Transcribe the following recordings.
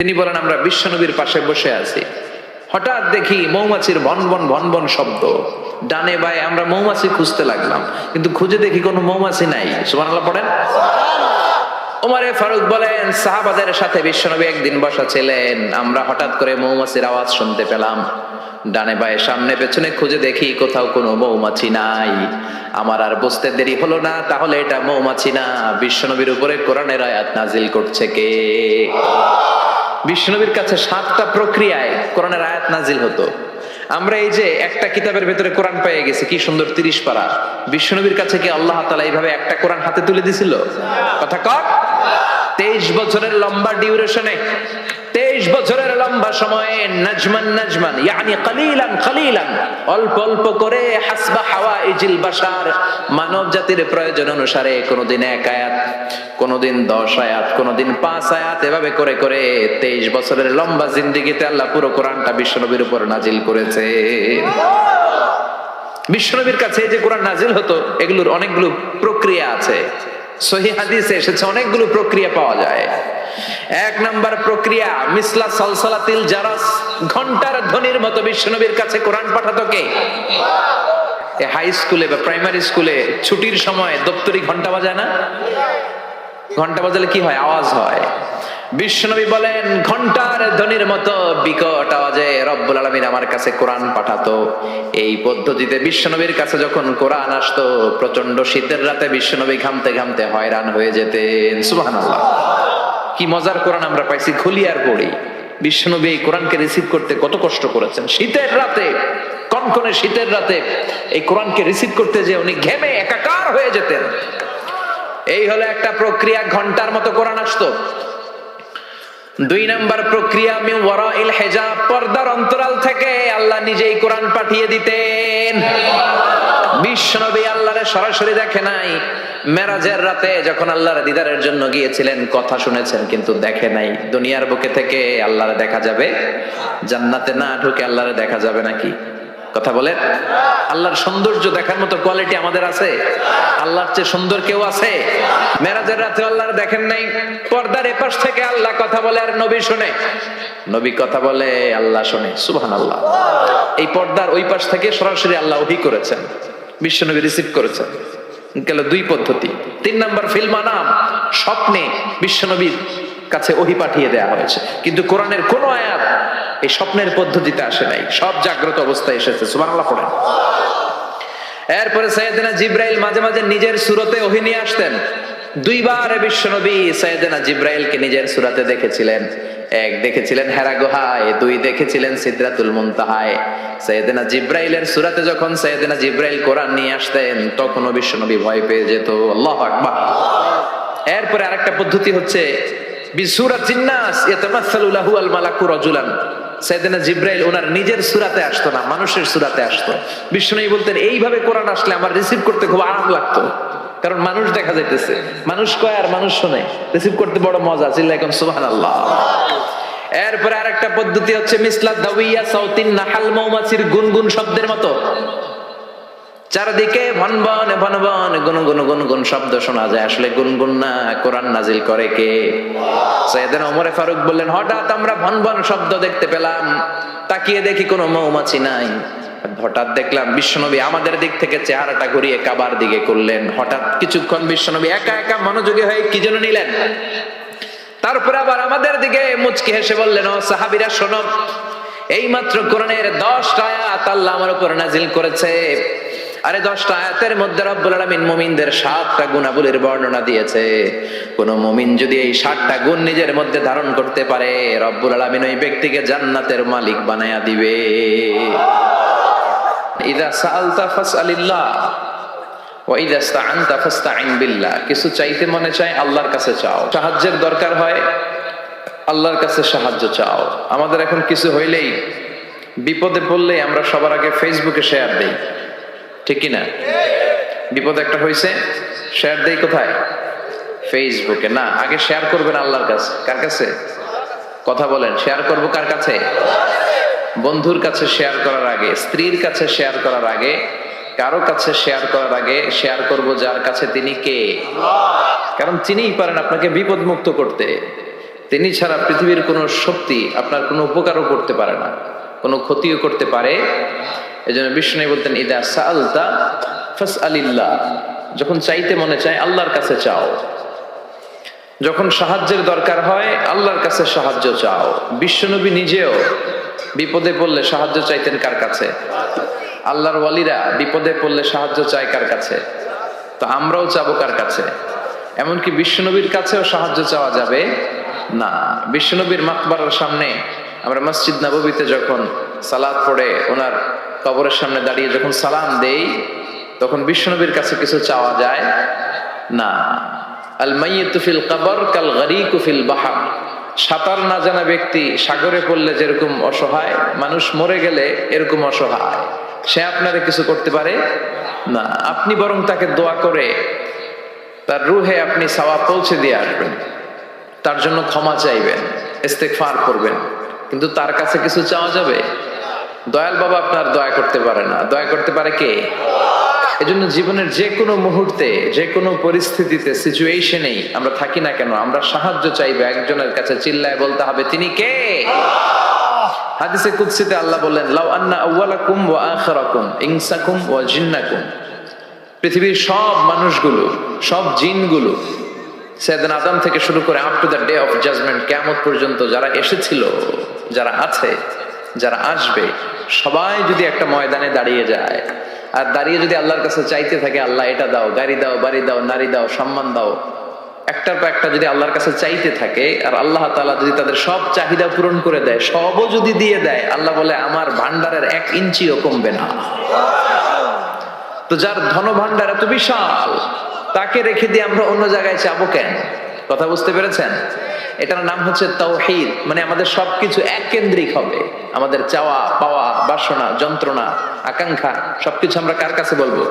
তিনি বলেন, আমরা বিশ্বনবীর পাশে বসে আছি, হঠাৎ দেখি মৌমাছির ভনভন ভনভন শব্দ, ডানে বায়ে আমরা মৌমাছি খুঁজতে লাগলাম, কিন্তু খুঁজে দেখি কোনো মৌমাছি নাই। সুবহানাল্লাহ পড়েন। ওমরে ফারুক বলেন, সাহাবাদের সাথে বিশ্বনবী একদিন বসা ছিলেন, আমরা হঠাৎ করে মৌমাছির আওয়াজ শুনতে পেলাম, ডানে বায়ে সামনে পেছনে খুঁজে দেখি কোথাও কোনো মৌমাছি নাই। আমার আর বুঝতে দেরি হলো না, তাহলে এটা মৌমাছি না, বিশ্বনবীর উপরে কোরআনের আয়াত নাজিল করছে কে? বিশ্বনবীর কাছে 7টা প্রক্রিয়ায় কোরআনের আয়াত নাজিল হতো। আমরা এই যে একটা কিতাবের ভেতরে কোরআন পেয়ে গেছি, কি সুন্দর 30 পারা। বিশ্বনবীর কাছে কি আল্লাহ তাআলা এইভাবে একটা কোরআন হাতে তুলে দিছিল? কথা কর। 23 বছরের লম্বা ডিউরেশনে, 23 বছরের লম্বা সময়ে, নাজমান নাজমান ইয়ানি কালিলান কালিলান, অল্প অল্প করে, হাসবা হাওয়াইজিল বাশার, মানব জাতির প্রয়োজন অনুসারে, কোনদিন 1 আয়াত, কোনদিন 10 আয়াত, কোনদিন 5 আয়াত, এভাবে করে করে 23 বছরের লম্বা জিন্দেগিতে আল্লাহ পুরো কোরআনটা বিশ্বনবীর উপর নাজিল করেছে। বিশ্বনবীর কাছে যে কোরআন নাজিল হতো, এগুলোর অনেকগুলো প্রক্রিয়া আছে। সহিহ হাদিসে এসেছে, অনেকগুলো প্রক্রিয়া পাওয়া যায়। 1 নাম্বার প্রক্রিয়া, মিসলা সালসালাতিল জারাস, ঘন্টার ধ্বনির মতো বিশ্বনবীর কাছে কোরআন পাঠাতো কে? হাই স্কুলে বা প্রাইমারি স্কুলে ছুটির সময় দপ্তরি ঘন্টা বাজায় না? ঘন্টা বাজালে কি হয়? আওয়াজ হয়। বিশ্বনবী বলেন, ঘন্টার ধ্বনির মতো বিকট আওয়াজে রব্বুল আলামিন আমার কাছে কোরআন পাঠাতো। এই পদ্ধতিতে বিশ্বনবীর কাছে যখন কোরআন আসতো, প্রচন্ড শীতের রাতে বিশ্বনবী ঘামতে ঘামতে হয়রান হয়ে যেতেন। সুবহানাল্লাহ। কি মজার কোরআন আমরা পাইছি, খুলি আর পড়ি। বিশ্বনবী এই কোরআনকে রিসিভ করতে কত কষ্ট করেছেন। শীতের রাতে, কনকনে শীতের রাতে এই কোরআনকে রিসিভ করতে যে উনি ঘেমে একাকার হয়ে যেতেন। এই হলো একটা প্রক্রিয়া, ঘন্টার মতো কোরআন আসতো। 2 নাম্বার প্রক্রিয়া, মিন ওয়ারাইল হিজাব, পর্দার অন্তরাল থেকে আল্লাহ নিজেই কোরআন পাঠিয়ে দিতেন। বিশ্বনবী আল্লাহরে সরাসরি দেখে নাই। মেরাজের রাতে যখন আল্লাহর দিদারের জন্য গিয়েছিলেন, কথা শুনেছেন কিন্তু দেখে নাই। দুনিয়ার বুকে থেকে আল্লাহরে দেখা যাবে? জান্নাতে না ঢুকে আল্লাহরে দেখা যাবে নাকি? কথা বলেন। আল্লাহর সৌন্দর্য দেখার মতো কোয়ালিটি আমাদের আছে? আল্লাহর চেয়ে সুন্দর কেউ আছে? মেরাজের রাতে আল্লাহর দেখেন নাই, পর্দার এপাশ থেকে আল্লাহ কথা বলে আর নবী শুনে, নবী কথা বলে আল্লাহ শুনে। সুবহানাল্লাহ। এই পর্দার ওই পাশ থেকে সরাসরি আল্লাহ ওহী করেছেন, বিশ্বনবী রিসিভ করেছেন। গেল 2 পদ্ধতি। 3 নাম্বার, ফিল মানাম, স্বপ্নে বিশ্বনবীর কাছে ওহী পাঠিয়ে দেয়া হয়েছে, কিন্তু কোরআনের কোন আয়াত এই স্বপ্নের পদ্ধতিতে আসে নাই, সব জাগ্রত অবস্থায় এসেছে। সুবহানাল্লাহ পড়েন। এরপরে সাইয়েদনা জিবরাইল মাঝে মাঝে নিজের সূরতে ওহী নিয়ে আসতেন। 2 বার বিশ্বনবী সাইয়েদনা জিবরাইলকে নিজের সূরতে দেখেছিলেন। 1 দেখেছিলেন হেরা গুহায়, 2 দেখেছিলেন সিদরাতুল মুনতাহায়। সাইয়েদনা জিবরাইলের সূরতে যখন সাইয়েদনা জিবরাইল কোরআন নিয়ে আসতেন, তখনও বিশ্বনবী ভয় পেয়ে যেত। আল্লাহু আকবার। এরপরে আরেকটা পদ্ধতি হচ্ছে, বিসূরাতিন নাস ইয়াতামাসসালু লাহু আল মালাকু রাজুলান। সাইয়েদনা জিবরাইল ওনার নিজের সূরাতে আসতো না, মানুষের সূরাতে আসতো। বিশ্বনবী বলতেন, এইভাবে কোরআন আসলে আমার রিসিভ করতে খুব আরাম লাগতো, কারণ মানুষ দেখা যাইতেছে, মানুষ কয় আর মানুষ শুনে, রিসিভ করতে বড় মজা। চিল্লায় এখন সুবহানাল্লাহ। এরপরে আরেকটা পদ্ধতি হচ্ছে, মিসলা দাওয়িয়া সাউতিন নাহাল, মৌমাছির গুনগুন শব্দের মতো চারদিকে ভনভন ভনভন গুনগুন গুনগুন শব্দ শোনা যায়। আসলে গুনগুন না, কোরআন নাজিল করে কে? সাইয়েদনা ওমরে ফারুক বললেন, হঠাৎ আমরা ভনভন শব্দ দেখতে পেলাম, তাকিয়ে দেখি কোনো মৌমাছি নাই। হঠাৎ দেখলাম বিশ্বনবী আমাদের দিক থেকে চেহারাটা ঘুরিয়ে কাবার দিকে করলেন। হঠাৎ কিছুক্ষণ বিশ্বনবী একা একা মনোযোগী হয়ে কি যেন নিলেন, তারপরে আবার আমাদের দিকে মুচকি হেসে বললেন, ও সাহাবীরা শোনো, এইমাত্র কোরআনের 10টা আয়াত আল্লাহ আমার উপর নাজিল করেছে। আরে 10টা আয়াতের মধ্যে রব্বুল আলামিন মুমিনদের 7টা গুণাবলীর বর্ণনা দিয়েছে। কোন মুমিন যদি এই 7টা গুণ নিজের মধ্যে ধারণ করতে পারে, রব্বুল আলামিন ওই ব্যক্তিকে জান্নাতের মালিক বানায়া দিবে। ইযা সাআলতা ফাসআলিল্লাহ ওয়া ইযা ইসতাআনতা ফাসতাইন বিল্লাহ। কিছু চাইতে মনে চায়, আল্লাহর কাছে চাও। সাহায্যের দরকার হয়, আল্লাহর কাছে সাহায্য চাও। আমাদের এখন কিছু হইলেই, বিপদে পড়লেই আমরা সবার আগে ফেসবুকে শেয়ার দেই, ঠিক কি না? বিপদ একটা হয়েছে, শেয়ার দেই কোথায়? ফেসবুকে না, আগে শেয়ার করবেন আল্লাহর কাছে। কার কাছে? কথা বলেন। শেয়ার করব কার কাছে? বন্ধুর কাছে শেয়ার করার আগে, স্ত্রীর কাছে শেয়ার করার আগে, কারো কাছে শেয়ার করার আগে শেয়ার করব যার কাছে তিনি কে। কারণ তিনিই পারেন আপনাকে বিপদ মুক্ত করতে। তিনি ছাড়া পৃথিবীর কোনো শক্তি আপনার কোনো উপকারও করতে পারে না, কোনো ক্ষতিও করতে পারে। এজন্য বিষ্ণু বলতেন ইদা সাআলতা ফাসআলিল্লাহ, যখন চাইতে মনে চায় আল্লাহর কাছে চাও, যখন সাহায্যের দরকার হয় আল্লাহর কাছে সাহায্য চাও। বিশ্বনবী নিজেও বিপদে পড়লে সাহায্য চাইতেন কার কাছে? আল্লাহর ওয়ালিরা বিপদে পড়লে সাহায্য চায় কার কাছে? তো আমরাও চাবো কার কাছে? এমনকি বিশ্বনবীর কাছেও সাহায্য চাওয়া যাবে না। বিশ্বনবীর মাকবারার সামনে আমরা মসজিদ নববীতে যখন সালাত পড়ে ওনার কবরের সামনে দাঁড়িয়ে যখন সালাম দেই, তখন বিশ্বনবীর কাছে কিছু চাওয়া যায় না। আল মাইয়িতু ফিল কবর কাল গরীকু ফিল বাহর, সাঁতার না জানা ব্যক্তি সাগরে পড়লে যেরকম অসহায়, মানুষ মরে গেলে এরকম অসহায়। সে আপনারে কিছু করতে পারে না। আপনি বরং তাকে দোয়া করে তার রুহে আপনি সওয়াব পৌঁছে দিয়ে আসবেন, তার জন্য ক্ষমা চাইবেন, ইস্তেগফার করবেন, কিন্তু তার কাছে কিছু চাওয়া যাবে? দয়াল বাবা আপনার দয়া করতে পারে না, দয়া করতে পারে কে? এজন্য জীবনের যে কোনো মুহূর্তে, যে কোনো পরিস্থিতিতে, সিচুয়েশনেই আমরা থাকি না কেন, আমরা সাহায্য চাইবে একজনের কাছে, চিল্লায় বলতে হবে তিনি কে? হাদিসে কুদসিতে আল্লাহ বলেন, লাউ আন্না আউওয়ালাকুম ওয়া আখিরাকুম ইনসাকুম ওয়া জিন্নাকুম, পৃথিবীর সব মানুষগুলো, সব জিনগুলো, সাইয়েদনা আদম থেকে শুরু করে up to the day of judgement, কিয়ামত পর্যন্ত যারা এসেছিল, যারা আছে, যারা আসবে, সবাই যদি একটা ময়দানে দাঁড়িয়ে যায় আর দাঁড়িয়ে যদি আল্লাহর কাছে চাইতে থাকে, আল্লাহ এটা দাও, গাড়ি দাও, বাড়ি দাও, নারী দাও, সম্মান দাও, একটার পর একটা যদি আল্লাহর কাছে চাইতে থাকে, আর আল্লাহ তাআলা যদি তাদের সব চাহিদা পূরণ করে দেয়, সবও যদি দিয়ে দেয়, আল্লাহ বলে আমার ভান্ডারের 1 ইঞ্চিও কমবে না। তো যার ধন ভান্ডার এত বিশাল, তাকে রেখে দিয়ে আমরা অন্য জায়গায় চাবো কেন? কথা বুঝতে পেরেছেন? এটার নাম হচ্ছে তাওহীদ। মানে আমাদের সবকিছু এক কেন্দ্রিক হবে। আমাদের চাওয়া পাওয়া, বাসনা, যন্ত্রণা, আকাঙ্ক্ষা সবকিছু আমরা কার কাছে বলবো?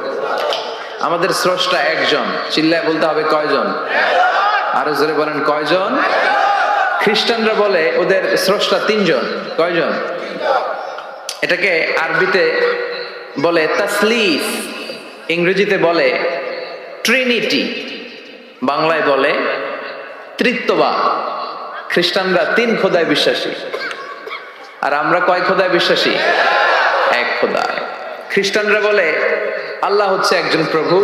আমাদের স্রষ্টা একজন। চিল্লায় বলতে হবে কয়জন? আরো জোরে বলেন কয়জন? খ্রিস্টানরা বলে ওদের স্রষ্টা 3 জন। কয়জন? এটাকে আরবিতে বলে তাসলিস, ইংরেজিতে বলে ট্রিনিটি, বাংলায় বলে ত্রিত্ববাদ। খ্রিস্টানরা 3 খোদায় বিশ্বাসী, আর আমরা কয় খোদায় বিশ্বাসী? 1 খোদায়। খ্রিস্টানরা বলে আল্লাহ হচ্ছে একজন প্রভু,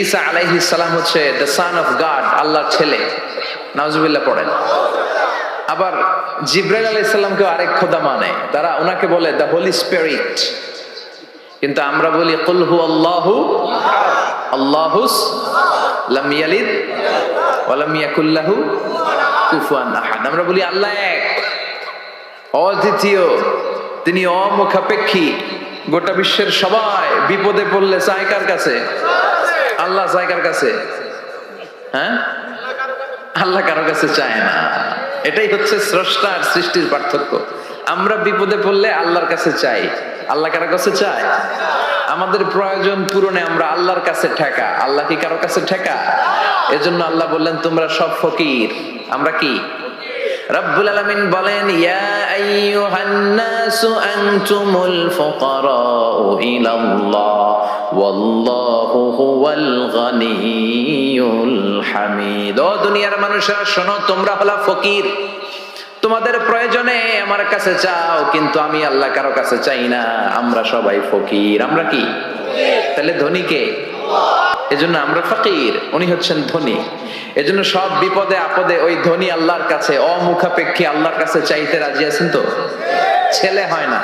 ঈসা আলাইহিস সালাম হচ্ছে দ্য সন অফ গড, আল্লাহর ছেলে। নাউজুবিল্লাহ পড়েন। আবার জিবরাইল আলাইহিস সালামকে আরেক খোদা মানে, তারা ওনাকে বলে দ্য হোলি স্পিরিট। কিন্তু আমরা বলি কুল হুয়াল্লাহু আল্লাহুস লাম ইয়ালিদ ওয়া লাম ইয়াকুল লাহু কুফুয়ান আহাদ। আমরা বলি আল্লাহ এক, অদ্বিতীয়, তিনি অমুখাপেক্ষী। গোটা বিশ্বের সবাই বিপদে পড়লে চায় কার কাছে? আল্লাহ চায় কার কাছে? হ্যাঁ, আল্লাহ কারো কাছে চায় না। এটাই হচ্ছে স্রষ্টা আর সৃষ্টির পার্থক্য। আমরা বিপদে পড়লে আল্লাহর কাছে চাই, আল্লাহ কারো কাছে চায়? আমাদের প্রয়োজন পূরণে আমরা আল্লাহর কাছে ঠেকা, আল্লাহ কি কারো কাছে ঠেকা? এজন্য আল্লাহ বললেন তোমরা সব ফকির। আমরা কি? রব্বুল আলামিন বলেন ইয়া আইয়ুহান নাসু আনতুমুল ফুকারাউ ইলাল্লাহ ওয়াল্লাহু হুয়াল গনিয়ুল হামিদ। ও দুনিয়ার মানুষেরা শোনো, তোমরা হলো ফকির, তোমাদের প্রয়োজনে আমার কাছে চাও, কিন্তু আমি আল্লাহ কারো কাছে চাই না। আমরা সবাই ফকির। আমরা কি? তাহলে ধনী কে? এজন্য আমরা ফকির, উনি হচ্ছেন ধনী। এজন্য সব বিপদে আপদে ওই ধনী আল্লাহর কাছে, অমুখাপেক্ষী আল্লাহর কাছে চাইতে রাজি আছেন তো? ছেলে হয় না,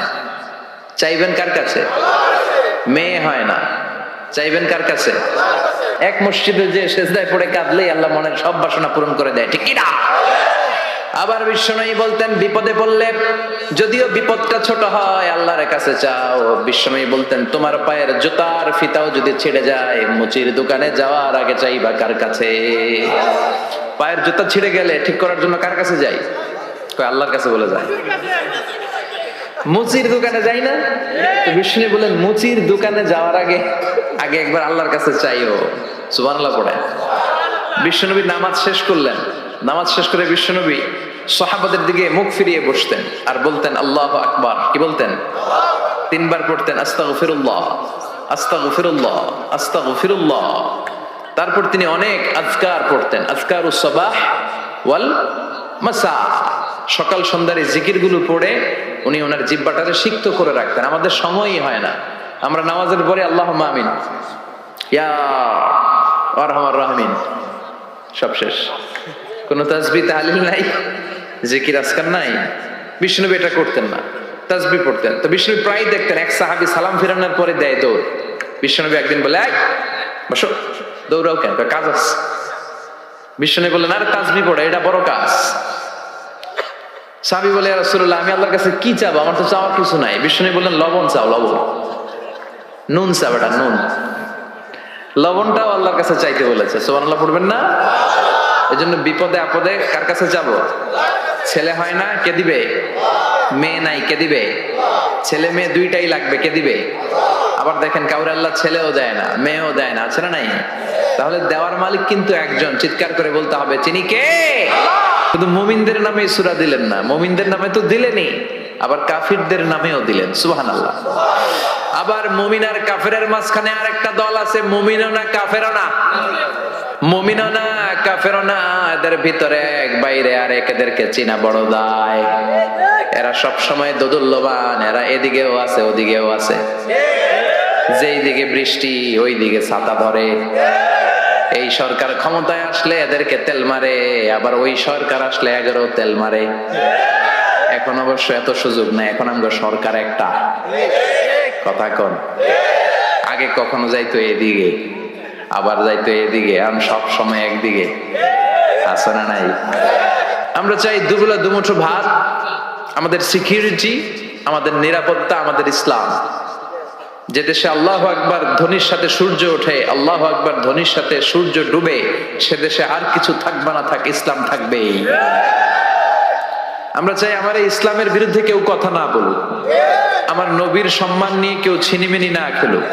চাইবেন কার কাছে? মেয়ে হয় না, চাইবেন কার কাছে? এক মসজিদে যে সেজদায় পড়ে কাঁদলেই আল্লাহ মনের সব বাসনা পূরণ করে দেয়, ঠিক কি না? আবার বিশ্বনবী বলতেন বিপদে পড়লে, যদিও বিপদটা ছোট হয়, আল্লাহর কাছে চাও। বিশ্বনবী বলতেন তোমার পায়ের জুতার ফিতাও যদি ছিঁড়ে যায়, মুচির দোকানে যাওয়ার আগে চাইবা কার কাছে? পায়ের জুতা ছিঁড়ে গেলে ঠিক করার জন্য কার কাছে যাই? আল্লাহর কাছে বলে যায়। মুচির দোকানে যাই না? তো বিশ্বনবী বলেন মুচির দোকানে যাওয়ার আগে আগে একবার আল্লাহর কাছে চাইও। সুবহানাল্লাহ পড়ে বিশ্বনবী নামাজ শেষ করলেন। নামাজ শেষ করে বিশ্বনবী সাহাবাদের দিকে মুখ ফিরিয়ে বসতেন আর বলতেন আল্লাহু আকবার। কি বলতেন? 3 বার পড়তেন আস্তাগফিরুল্লাহ, আস্তাগফিরুল্লাহ, মাসা, সকাল সন্ধ্যার এই জিকিরগুলো পড়ে উনি ওনার জিহ্বাটাকে সিক্ত করে রাখতেন। আমাদের সময়ই হয় না, আমরা নামাজের পরে আল্লাহুম্মা আমিন, ইয়া আরহামার রাহিমিন, সব শেষ। কোন তাসবিহ তাহলিল নাই, জিকির আজকার নাই। বিষ্ণুনবী এটা করতেন না, তাসবিহ পড়তেন। তো বিষ্ণুনবী প্রায় দেখতেন এক সাহাবী সালাম ফিরানোর পরে দেয় দৌড়। বিষ্ণুনবী একদিন বলে, এই বসো, দৌড়াও কেন? কাজ আছে। বিষ্ণুনবী বললেন, আরে তাসবিহ পড়ে, এটা বড় কাজ। সাহাবী বলে, ইয়া রাসূলুল্লাহ, আমি আল্লাহর কাছে কি চাবো? আমার তো চাওয়ার কিছু নাই। বিষ্ণুনবী বললেন, লবণ চাও, লবণ, নুন চাও, এটা নুন। লবণটাও আল্লাহর কাছে চাইতে বলেছে। সুবহানাল্লাহ পড়বেন না? এজন্য বিপদে আপদে কার কাছে যাব? ছেলে হয় না, কে দিবে? মেয়ে নাই, কে দিবে? ছেলে মেয়ে দুইটাই লাগবে, কে দিবে? আবার দেখেন কাউরে আল্লাহ ছেলেও দেয় না, মেয়েও দেয় না, আছে না নাই? তাহলে দেওয়ার মালিক কিন্তু একজন। চিৎকার করে বলতে হবে, তিনি কে? শুধু মুমিনদের নামে সূরা দিলেন না, মুমিনদের নামে তো দিলেনই, আবার কাফিরদের নামেও দিলেন। সুবহানাল্লাহ। আবার মুমিন আর কাফেরের মাঝখানে আরেকটা দল আছে, মুমিনও না কাফেরও না, মুমিনও না কাফেরও না, এদের ভিতরে এক বাইরে আরেক, এদেরকে চিনা বড় দায়। এরা সব সময় দোদুল্যবান, এরা এদিকেও আছে ওদিকেও আছে, যেই দিকে বৃষ্টি ওই দিকে ছাতা ধরে। এই সরকার ক্ষমতায় আসলে এদেরকে তেল মারে, আবার ওই সরকার আসলে এগারো তেল মারে। এখন অবশ্য এত সুযোগ নাই, এখন আমগো সরকার একটা। কথা কোন? আগে কখনো যাইতো এদিকে, আবার যাইতো এদিকে, আমি সব সময় একদিকে। আছে না নাই? আমরা চাই দুবেলা দুমুঠো ভাত, আমাদের সিকিউরিটি, আমাদের নিরাপত্তা, আমাদের ইসলাম। যে দেশে আল্লাহু আকবার ধ্বনির সাথে সূর্য ওঠে, আল্লাহু আকবার ধ্বনির সাথে সূর্য ডুবে, সে দেশে আর কিছু থাকবে না থাক, ইসলাম থাকবেই। আমরা চাই আমার এই ইসলামের বিরুদ্ধে কেউ কথা না বলুক, আমার নবীর সম্মান নিয়ে কেউ ছিনিমিনি না খেলুক।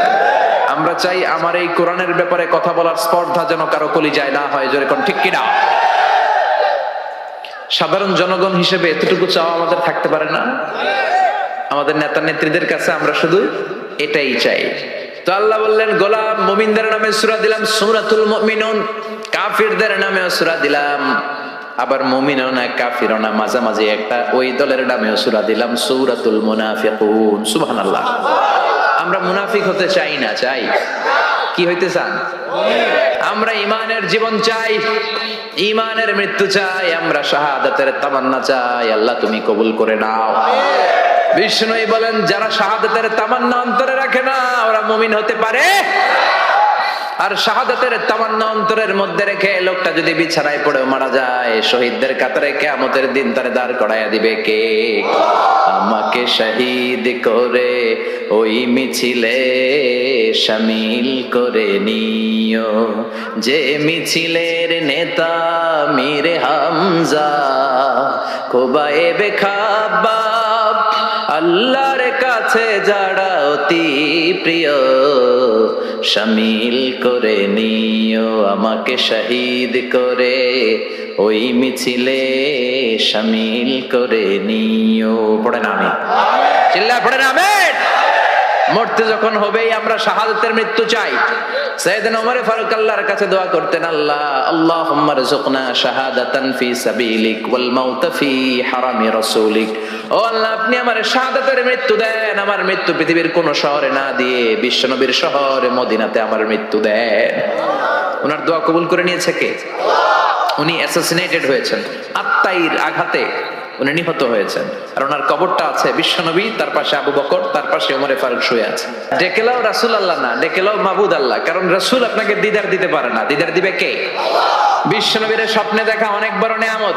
আমরা চাই আমার এই কোরআনের ব্যাপারে কথা বলার স্পর্ধা যেন কারো কলিজায় না হয়। জোরে কোন ঠিক কিনা? সাধারণ জনগণ হিসেবে এতটুকু চাওয়া আমাদের থাকতে পারে না? আমাদের নেতা নেত্রীদের কাছে আমরা শুধু এটাই চাই। তো আল্লাহ বললেন, গোলাম মুমিনদের নামে সূরা দিলাম সূরাতুল মুমিনুন, কাফিরদের নামেও সূরা দিলাম। আবার মুমিনও না কাফিরও না, মাঝামাঝি একটা ওই দলের নামেও সূরা দিলাম সূরাতুল মুনাফিকুন। সুবহানাল্লাহ। আমরা মুনাফিক হতে চাই না, চাই কি হইতে চান? আমরা ঈমানের জীবন চাই, ঈমানের মৃত্যু চাই, আমরা শাহাদাতের তামান্না চাই। আল্লাহ তুমি কবুল করে নাও। বিষ্ণুই বলেন, যারা শাহাদাতের তামান্না অন্তরে রাখে না ওরা মুমিন হতে পারে? আর শাহাদাতের তামান্না অন্তরের মধ্যে রেখে লোকটা যদি বিছানায় পড়ে মারা যায়, শহীদদের কাতারে কিয়ামতের দিন তারে দাঁড় করাইয়া দিবে কে? আমাকে শহীদ করে ওই মিছিলে শামিল করে নিও, যে মিছিলের নেতা মীর হামজা, খোবায়েবে খাব্বাব, আল্লাহর কাছে যারা অতি প্রিয়, শামিল করে নিও আমাকে শহীদ করে ওই মিছিলে শামিল করে নিও। পড়ে না আমি চিল্লায় পড়ে না আমিন। মরতে যখন হবেই আমরা শাহাদাতের মৃত্যু চাই। সাইয়েদনা ওমর ফারুক আল্লাহর কাছে দোয়া করতেন, আল্লাহ আল্লাহুম্মা রযুকনা শাহাদাতান ফি সাবিলিক ওয়াল মাউত ফি হারামি রাসূলিক। ও আল্লাহ, আপনি আমার শাহাদাতের মৃত্যু দেন, আমার মৃত্যু পৃথিবীর কোন শহরে না দিয়ে বিশ্বনবীর শহরে মদিনাতে আমার মৃত্যু দেন। ওনার দোয়া কবুল করে নিয়েছে কে? উনি অ্যাসাসিনেটেড হয়েছেন, আত্মাইর আঘাতে উনি নিহত হয়েছেন। আর ওনার কবরটা আছে বিশ্বনবী, তার পাশে আবু বকর, তার পাশে ওমরে ফারুক শুয়ে আছে। ডেকেলাও রাসূল আল্লাহ না, ডেকেলাও মাবুদ আল্লাহ। কারণ রাসূল আপনাকে দিদার দিতে পারে না, দিদার দিবে কে? বিশ্বনবীর স্বপ্নে দেখা অনেক বড় নিয়ামত,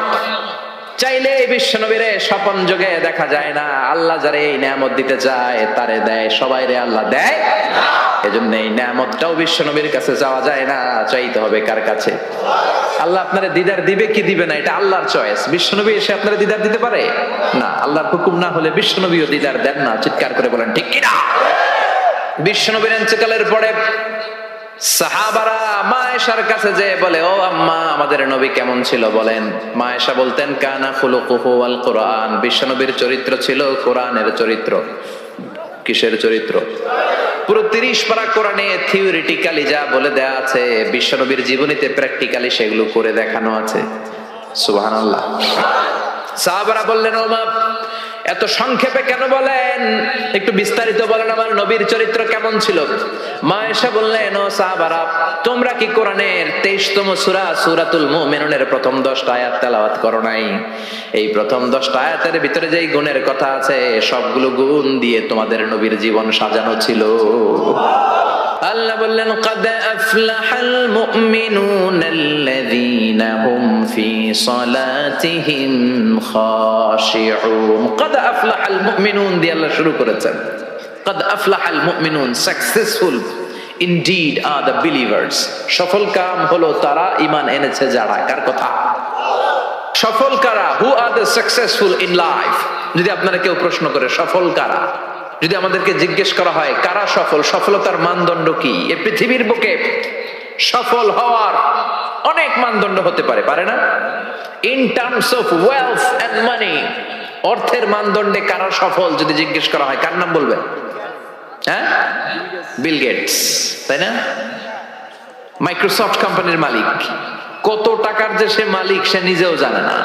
চাইলে বিশ্বনবীরে স্বপন যোগে দেখা যায় না। আল্লাহ যারে এই নিয়ামত দিতে চায় তারে দেয়, সবাই রে আল্লাহ দেয় না। এজন্য এই নিয়ামতটাও বিশ্বনবীর কাছে যাওয়া যায় না, চাইতে হবে কার কাছে? আল্লাহ আপনারে দিদার দিবে কি দিবে না এটা আল্লাহর চয়েস। বিশ্বনবী এসে আপনারে দিদার দিতে পারে না, আল্লাহর হুকুম না হলে বিশ্বনবীও দিদার দেন না। চিৎকার করে বলেন ঠিক কি না? বিশ্বনবীর ইন্তেকালের পরে সাহাবারা মা আয়েশার কাছে যে বলে, ও আম্মা, আমাদের নবী কেমন ছিল বলেন? মা আয়েশা বলতেন, কানা খুলুকুহু আল কুরআন, বিশ্বনবীর চরিত্র ছিল কোরআনের চরিত্র। কিসের চরিত্র? পুরো 30 পারা কোরআনে থিওরিটিক্যালি যা বলে দেয়া আছে, বিশ্বনবীর জীবনীতে প্র্যাকটিক্যালি সেগুলো করে দেখানো আছে। সুবহানাল্লাহ। সাহাবারা বললেন, ও মা, এত সংক্ষেপে কেন বলেন, একটু বিস্তারিত বলেন, আমার নবীর চরিত্র কেমন ছিল? মা এসে বললেন, ও সাহাবারা, তোমরা কি কোরআনের 23তম সূরা সূরাতুল মুমিনুনের প্রথম 10টা আয়াত তেলাওয়াত করো নাই? এই প্রথম 10টা আয়াতের ভিতরে যেই গুণের কথা আছে, সবগুলো গুণ দিয়ে তোমাদের নবীর জীবন সাজানো ছিল। আল্লাহ বললেন, قد أفلح المؤمنون الذين هم في صلاتهم خاشعون। قد أفلح المؤمنون দিয়ে আল্লাহ শুরু করেছেন। قد أفلح المؤمنون, successful indeed are the believers। সফল কাম হলো তারা ঈমান এনেছে যারা। কার কথা? সফল কারা? who are the successful in life? যদি আপনারা কেউ প্রশ্ন করে সফল কারা, যদি আমাদেরকে জিজ্ঞেস করা হয় কারা সফল, সফলতার মানদণ্ড কি? এই পৃথিবীর বুকে সফল হওয়ার অনেক মানদণ্ড হতে পারে, পারে না? In terms of wealth and money, অর্থের মানদণ্ডে কারা সফল যদি জিজ্ঞেস করা হয়, কার নাম বলবেন? হ্যাঁ, বিল গেটস, তাই না? মাইক্রোসফট কোম্পানির মালিক, কত টাকার যে সে মালিক সে নিজেও জানে না।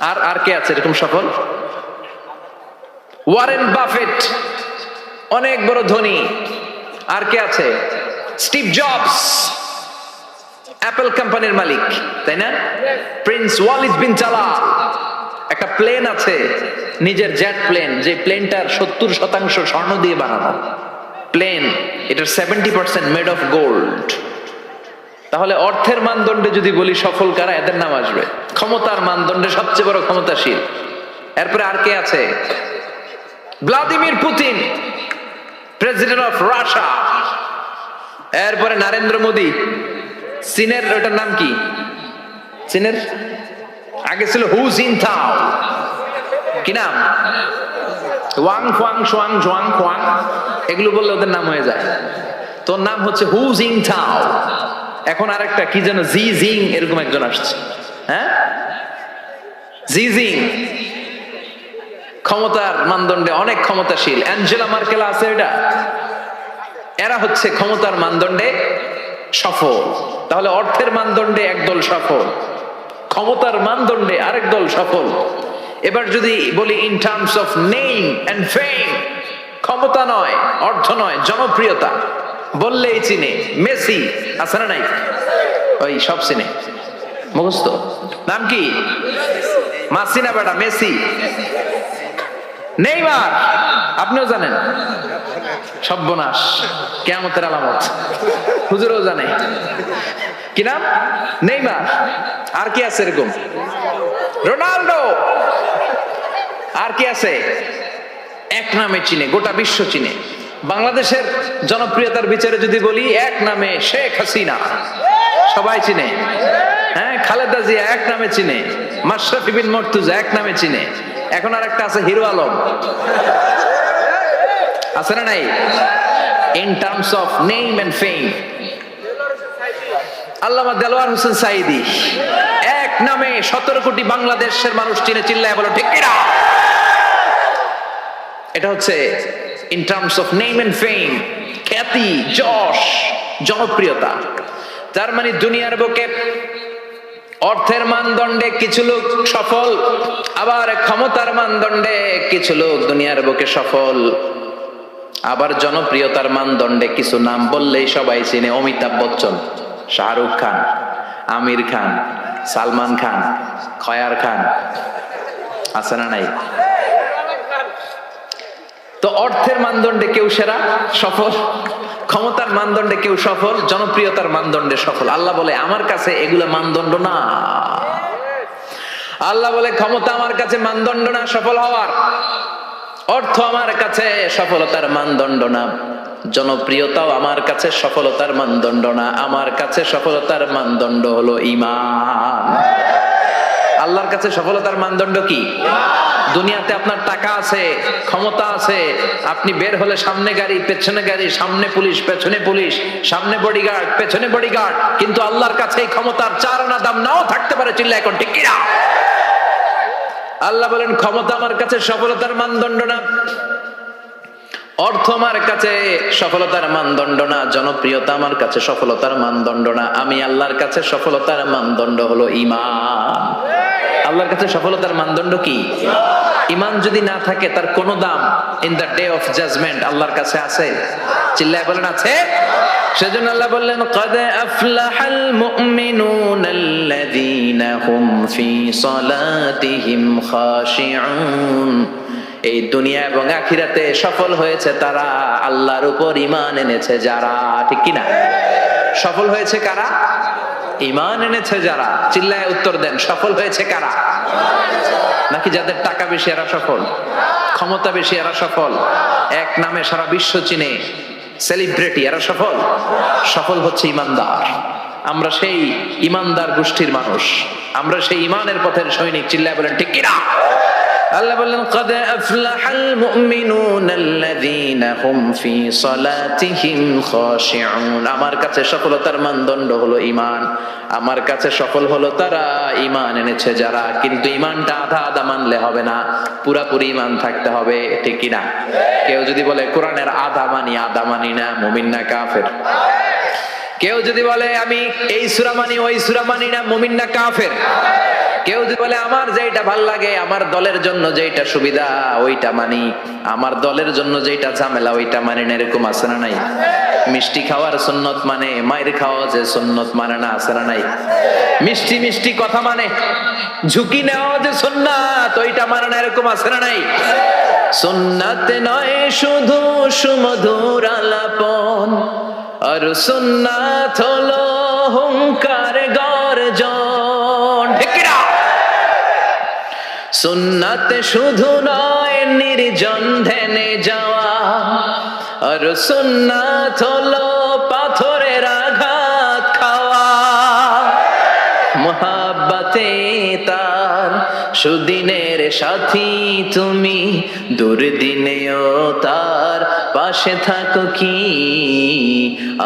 আর আর কে আছে এরকম সফল? ওয়ারেন বাফেট, অনেক বড় ধনী। আর কে আছে? স্টিভ জবস, অ্যাপল কোম্পানির মালিক, তাই না? প্রিন্স ওয়ালিদ বিন তালাল, একটা প্লেন আছে, নিজের জেট প্লেন, যে প্লেনটার 70% স্বর্ণ দিয়ে বানানো প্লেন, এটার 70% মেড অফ গোল্ড। তাহলে অর্থের মানদণ্ডে যদি বলি সফল কারা, এদের নাম আসবে। ক্ষমতার মানদণ্ডে সবচেয়ে বড় ক্ষমতাশীল। এরপরে আর কে আছে? Vladimir Putin, president of Russia. এরপরে নরেন্দ্র মোদী, চীনের, ওটার নাম কি? চীনের আগে ছিল হু জিনতাও, কি নাম? ওয়াং ফুয়াং সোয়াং জোয়াং খোয়াং, এগুলো বললে ওদের নাম হয়ে যায়। তোর নাম হচ্ছে হু জিনতাও। এখন আরেকটা কি যেন জি জিং, এরকম একজন আসছে। হ্যাঁ, জি জিং ক্ষমতার মানদণ্ডে অনেক ক্ষমতাশীল। অ্যাঞ্জেলা মার্কেল আছে, এটা এরা হচ্ছে ক্ষমতার মানদণ্ডে সফল। তাহলে অর্থের মানদণ্ডে একদল সফল, ক্ষমতার মানদণ্ডে আরেক দল সফল। এবার যদি বলি in terms of name and fame, ক্ষমতা নয়, অর্থ নয়, জনপ্রিয়তা বললেই চিনে। মেসি আছে না নাই? ওই সব চিনে, মুখস্থ। নাম কি? মাসিনা বেটা, মেসি। নেইমার আপনিও জানেন, সর্বনাশ, কিয়ামতের আলামত, হুজুরও জানে। কি নাম? নেইমার। আর কি আছে এরকম? রোনাল্ডো। আর কি আছে? এক নামে চিনে, গোটা বিশ্ব চিনে। বাংলাদেশের জনপ্রিয়তার বিচারে যদি বলি, এক নামে শেখ হাসিনা, সবাই চিনে। হ্যাঁ, খালেদা জিয়া এক নামে চিনে, মাশরাফি বিন মুর্তজা এক নামে চিনে। এখন আর একটা আছে হিরো আলম, আছে না নাই? In terms of name and fame, আল্লামা দেলোয়ার হোসেন সাঈদী এক নামে 17 কোটি বাংলাদেশের মানুষ চিনে। চিল্লায় বলো ঠিক কিনা? এটা হচ্ছে in terms of name and fame, খ্যাতি, যশ, জনপ্রিয়তা। তার মানে দুনিয়ার বুকে অর্থের মানদণ্ডে কিছু লোক সফল, আবার ক্ষমতার মানদণ্ডে কিছু লোক দুনিয়ার বুকে সফল, আবার জনপ্রিয়তার মানদণ্ডে কিছু নাম বললেই সবাই চিনে। অমিতাভ বচ্চন, শাহরুখ খান, আমির খান, সালমান খান, খয়ার খান, আছে না নাই? তো অর্থের মানদণ্ডে কেউ সেরা সফল, ক্ষমতার মানদণ্ডে কেউ সফল, জনপ্রিয়তার মানদণ্ডে সফল। আল্লাহ বলে আমার কাছে এগুলো মানদণ্ড না। আল্লাহ বলে ক্ষমতা আমার কাছে মানদণ্ড না সফল হওয়ার, অর্থ আমার কাছে সফলতার মানদণ্ড না, জনপ্রিয়তাও আমার কাছে সফলতার মানদণ্ড না। আমার কাছে সফলতার মানদণ্ড হলো ঈমান। আল্লাহর কাছে সফলতার মানদণ্ড কি? দুনিয়াতে আপনার টাকা আছে, ক্ষমতা আছে, আপনি বের হলে সামনে গাড়ি, পেছনে গাড়ি, সামনে পুলিশ, পেছনে পুলিশ, সামনে বডিগার্ড, পেছনে বডিগার্ড, কিন্তু আল্লাহর কাছে এই ক্ষমতার 4 আনা দাম নাও থাকতে পারে। চিল্লা এখন ঠিক কিনা? আল্লাহ বলেন ক্ষমতা আমার কাছে সফলতার মানদণ্ড না, অর্থ আমার কাছে সফলতার মানদণ্ড না, জনপ্রিয়তা আমার কাছে সফলতার মানদণ্ড না, আমি আল্লাহর কাছে সফলতার মানদণ্ড হলো ঈমান। আল্লাহর কাছে সফলতার মানদণ্ড কি? ঈমান যদি না থাকে তার কোনো দাম in the day of judgement আল্লাহর কাছে আছে? চিল্লায় বলেন আছে? সেজন্য আল্লাহ বললেন ক্বাদ আফলাহাল মুমিনুনাল্লাযীনা হুম ফি সালাতিহিম খাশিউন। এই দুনিয়া এবং আখিরাতে সফল হয়েছে তারা, আল্লাহর উপর ঈমান এনেছে যারা। ঠিক কি না? সফল হয়েছে কারা? ঈমান এনেছে যারা। চিল্লায় উত্তর দেন, সফল হয়েছে কারা? নাকি যাদের টাকা বেশি এরা সফল, ক্ষমতা বেশি এরা সফল, এক নামে সারা বিশ্ব চিনে সেলিব্রিটি এরা সফল? সফল হচ্ছে ঈমানদার। আমরা সেই ঈমানদার গোষ্ঠীর মানুষ, আমরা সেই ঈমানের পথের সৈনিক। চিল্লায় বলেন ঠিক কি না? আল্লাহ বললেন ক্বাদ আফলাহাল মুমিনুনাল্লাযীনা হুম ফি সালাতিহিম খাশিউন। আমার কাছে সফলতার মানদণ্ড হলো ঈমান। আমার কাছে সফল হলো তারা, ঈমান এনেছে যারা। কিন্তু ঈমানটা আধা আধা মানলে হবে না, পুরাপুরি ঈমান থাকতে হবে। ঠিক কি না? কেউ যদি বলে কোরআনের আধা মানি না, মুমিন না কাফের? কেউ যদি বলে আমি এই সূরা মানি ওই সূরা মানি না, মুমিন না কাফের? কেউ যদি বলে আমার যেটা ভাল লাগে, আমার দলের জন্য যেটা সুবিধা ওইটা মানি, আমার দলের জন্য যেটা ঝামেলা ওইটা মানি না, এরকম আছে না নাই? মিষ্টি খাওয়ার সুন্নত মানে, মায়ের খাওয়া যে সুন্নত মানে না, আছে না নাই? মিষ্টি মিষ্টি কথা মানে, ঝুঁকি নেওয়া যে সুন্নাত ওইটা মানে না, এরকম আছে না নাই? সুন্নাত নয় শুধু সুমধুর আলাপন, আর সুন্নাত হলো হুঙ্কার গর্জন। ঠিক কি না? সুন্নাত শুধু নয় নির্জন ধ্যানে যাওয়া, আর সুন্নাত হলো পাথরের আঘাত খাওয়া। মুহাব্বতে তার সুদিনের সাথী তুমি, দুর্দিনেও তার পাশে থাকো কি?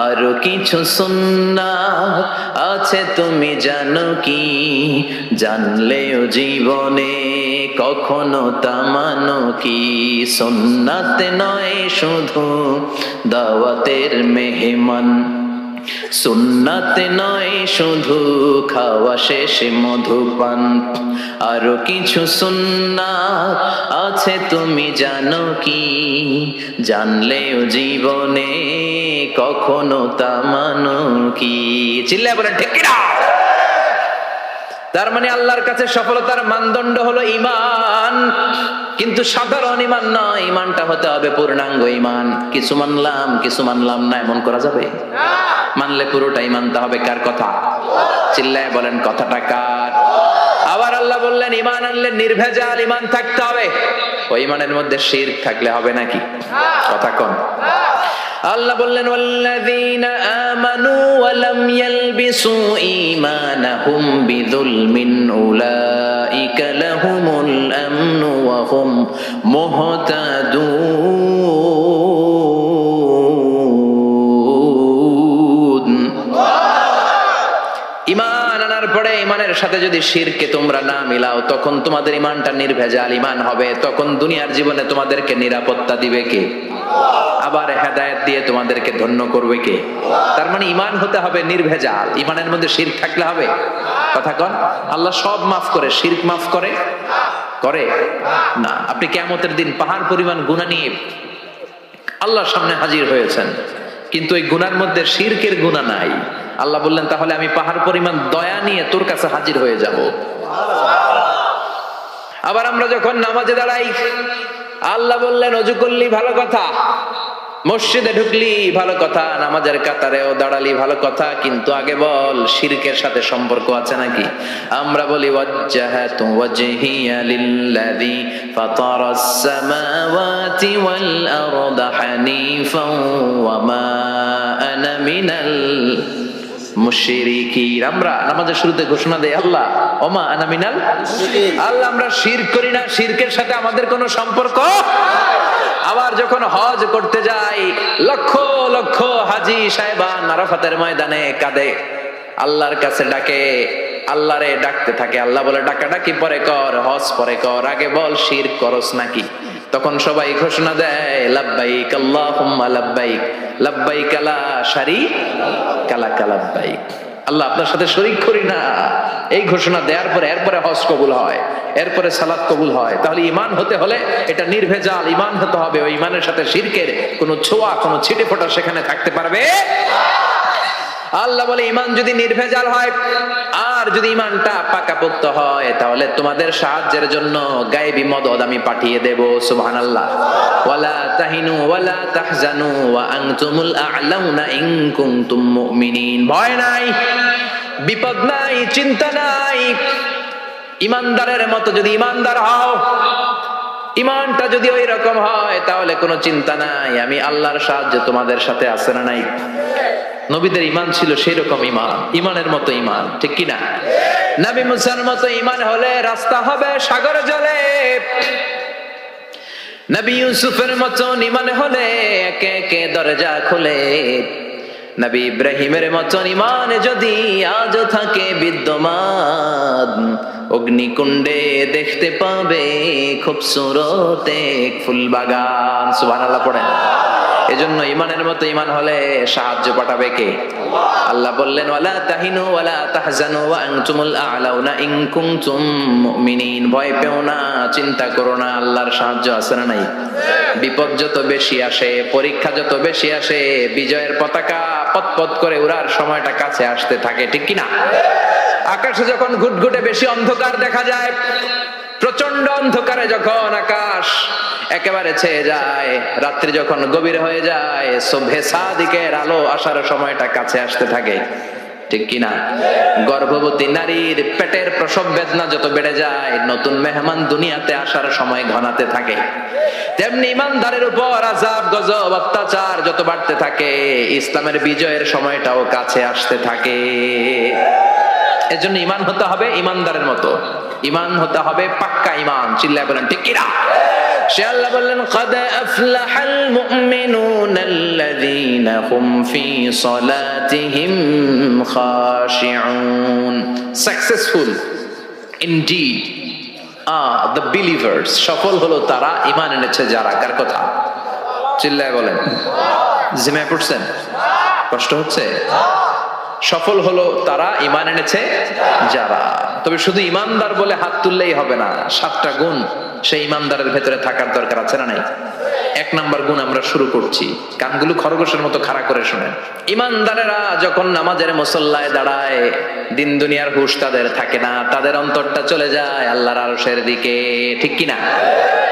আরো কিছু সুন্নাত আছে তুমি জানো কি? জানলেও জীবনে কখনো তা মানো কি? সুন্নাত নয় শুধু দাওয়াতের মেহমান, সুন্নাত নয় শুধু খাওয়া শেষে মধুপান, আরো কিছু সুন্নাত আছে তুমি জানো কি? জানলেও জীবনে কখনো তা মানো কি? চিল্লায় বলেন ঠিক কি না? তার মানে আল্লাহর কাছে সফলতার মানদণ্ড হলো ঈমান। কিন্তু সাধারণ ঈমান নয়, ঈমানটা হতে হবে পূর্ণাঙ্গ ঈমান। কিছু মানলাম না, এমন করা যাবে? মানলে পুরোটাই মানতে হবে। কার কথা? চিল্লায় বলেন কথাটা কার? আবার আল্লাহ বললেন ঈমান আনলে নির্ভেজাল ঈমান থাকতে হবে। ওই ঈমানের মধ্যে শিরক থাকলে হবে নাকি? কথা কোন? আল্লাহ বললেন ওয়াল্লাযীনা আমানু ওয়া লাম ইয়ালবিসু ঈমানাহুম বিযুলমিন উলাইকা লাহুমুল আমনু ওয়া হুম মুহতাদুন। ঈমান আনার পরে ঈমানের সাথে যদি শিরকে তোমরা না মিলাও, তখন তোমাদের ঈমানটা নির্ভেজাল ঈমান হবে। তখন দুনিয়ার জীবনে তোমাদেরকে নিরাপত্তা দিবে কে? আবার হেদায়েত দিয়ে তোমাদেরকে ধন্য করবে কে? তার মানে ঈমান হতে হবে নির্ভেজাল। ঈমানের মধ্যে শিরক থাকলে হবে? কথা কন। আল্লাহ সব মাফ করে, শিরক মাফ করে? করে না। আপনি কিয়ামতের দিন পাহাড় পরিমাণ গুনাহ নিয়ে আল্লাহর সামনে হাজির হয়েছেন, কিন্তু এই গুনার মধ্যে শিরকের গুনাহ নাই। আল্লাহ বললেন তাহলে আমি পাহাড় পরিমাণ দয়া নিয়ে তোর কাছে হাজির হয়ে যাব। আবার আমরা যখন নামাজে দাঁড়াই, আল্লাহ বললেন ওযু করলি ভালো কথা, মসজিদে ঢুকলি ভালো কথা, নামাজের কাতারেও দাঁড়ালি ভালো কথা, কিন্তু আগে বল শিরকের সাথে সম্পর্ক আছে নাকি? আমরা বলি ওয়াজ্জাহাতু ওয়াজহিয়া লিল্লাযী ফাতারাস সামাওয়াতি ওয়াল আরদা হানিফান ওয়া মা আনা মিনাল মুশরিকিন। আমরা নামাজের শুরুতে ঘোষণা দেই আল্লাহ ওমা আনা মিনাল মুশরিকিন। আল্লাহ আমরা শিরক করি না, শিরকের সাথে আমাদের কোনো সম্পর্ক। আবার যখন হজ করতে যাই, লক্ষ লক্ষ হাজী সাহেবান আরাফাতের ময়দানে কাঁদে, আল্লাহর কাছে ডাকে, আল্লাহরে ডাকতে থাকে। আল্লাহ বলে ডাকাডাকি পরে কর, হজ পরে কর, আগে বল শিরক করস নাকি? তখন সবাই ঘোষণা দেয় লাব্বাইক আল্লাহুম্মা লাব্বাইক লাব্বাইক লা শারীকা লাক লাব্বাইক, আল্লাহ আপনার সাথে শরীক করি না। এই ঘোষণা দেওয়ার পরে এরপরে হজ কবুল হয়, এরপরে সালাত কবুল হয়। তাহলে ঈমান হতে হলে এটা নির্ভেজাল ঈমান হতে হবে। ওই ঈমানের সাথে শিরকের কোনো ছোঁয়া কোনো ছিটে ফোঁটা সেখানে থাকতে পারবে। আল্লাহ বলে ঈমান যদি নির্ভেজাল হয় আর যদি ঈমানটা পাকাপোক্ত হয় তাহলে তোমাদের সাহায্যের জন্য গায়েবী মদদ আমি পাঠিয়ে দেব। সুবহানাল্লাহ। ওয়ালা তাহিনু ওয়ালা তাহজানু ওয়া আনতুমুল আ'লাউনা ইন কুনতুম মুমিনিন। ভয় নাই, বিপদ নাই, চিন্তা নাই। ঈমানদারের মতো যদি ঈমানদার হও, ঈমানটা যদি ওই রকম হয় তাহলে কোনো চিন্তা নাই, আমি আল্লাহর সাহায্য তোমাদের সাথে আছে না নাই? নবীদের ঈমান ছিল সেই রকম ঈমান, ঈমানের মতো ঈমান, ঠিক কি না? নবী মুসার মতো ঈমান হলে রাস্তা হবে সাগর জলে। নবী ইউসুফের মতো ঈমান হলে একে একে দরজা খুলে। নবী ইব্রাহিমের মতো ঈমান যদি আজ থাকে বিদ্যমান, অগ্নিকুণ্ডে দেখতে পাবে খুবসুরত এক ফুল বাগান। সুবহানাল্লাহ পড়েন। এজন্য ঈমানের মতো ঈমান হলে সাহায্য পাঠাবে কে? আল্লাহ বললেন ওয়ালা তাহিনু ওয়ালা তাহজানু ওয়া আনতুমুল আ'লাউনা ইন কুনতুম মুমিনিন। ভয় পেও না, চিন্তা করো না, আল্লাহর সাহায্য আছে না নাই? বিপদ যত বেশি আসে, পরীক্ষা যত বেশি আসে, বিজয়ের পতাকা পতপত করে উড়ার সময়টা কাছে আসতে থাকে, ঠিক কি না? আকাশে যখন ঘুটঘুটে বেশি অন্ধকার দেখা যায়, প্রচন্ড অন্ধকারে যখন আকাশ একেবারে ছেয়ে যায়, রাত্রি যখন গভীর হয়ে যায়, সুবহে সাদিকের আলো আসার সময়টা কাছে আসতে থাকে, ঠিক কিনা? গর্ভবতী নারীর পেটের প্রসব বেদনা যত বেড়ে যায়, নতুন মেহমান দুনিয়াতে আসার সময় ঘনাতে থাকে, তেমনি ইমানদারের উপর আযাব গজব অত্যাচার যত বাড়তে থাকে, ইসলামের বিজয়ের সময়টাও কাছে আসতে থাকে। এজন্য ঈমান হতে হবে ঈমানদারের মতো, ঈমান হতে হবে পাক্কা ঈমান। চিল্লায় বলেন ঠিক কিনা? সে আল্লাহ বললেন قد أفلح المؤمنون الذين هم في صلاتهم خاشعون. Successful indeed are the believers. সফল হলো তারা ঈমান এনেছে যারা। কার কথা? চিল্লায় বলেন। জিমায় পড়ছেন? কষ্ট হচ্ছে? সফল হলো তারা ঈমান এনেছে যারা। তবে শুধু ঈমানদার বলে হাত তুললেই হবে না, 7টা গুণ সেই ঈমানদারের ভেতরে থাকার দরকার আছে না নাই? 1 নাম্বার গুণ আমরা শুরু করছি, কানগুলো খরগোশের মতো খাড়া করে শুনেন। ঈমানদারেরা যখন নামাজের মুসল্লায় দাঁড়ায়, দিন দুনিয়ার হুঁশ তাদের থাকে না, তাদের অন্তরটা চলে যায় আল্লাহর আরশের দিকে, ঠিক কি না?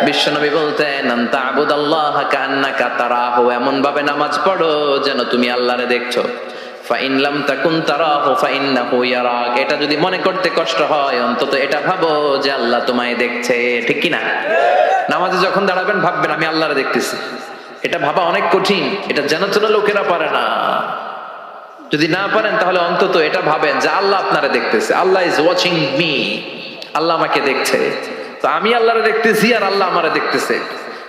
বিশ্বনবী বলতেন আনতা আবুদাল্লাহা কান্নাকা তারাহু, এমন ভাবে নামাজ পড়ো যেন তুমি আল্লাহরে দেখছো। ফাইন লাম তাকুন তারাহু ফাইন্নাহু ইয়ারাক, এটা যদি মনে করতে কষ্ট হয় অন্তত এটা ভাবো যে আল্লাহ তোমায় দেখছে, ঠিক কি না? নামাজে যখন দাঁড়াবেন ভাববেন আমি আল্লাহরে দেখতেছি। এটা ভাবা অনেক কঠিন, এটা জানাশোনা লোকেরা পারে না। যদি না পারেন তাহলে অন্তত এটা ভাবেন যে আল্লাহ আপনারে দেখতেছে, আল্লাহ ইজ ওয়াচিং মি, আল্লাহ আমাকে দেখছে। তো আমি আল্লাহরে দেখতেছি আর আল্লাহ আমারে দেখতেছে।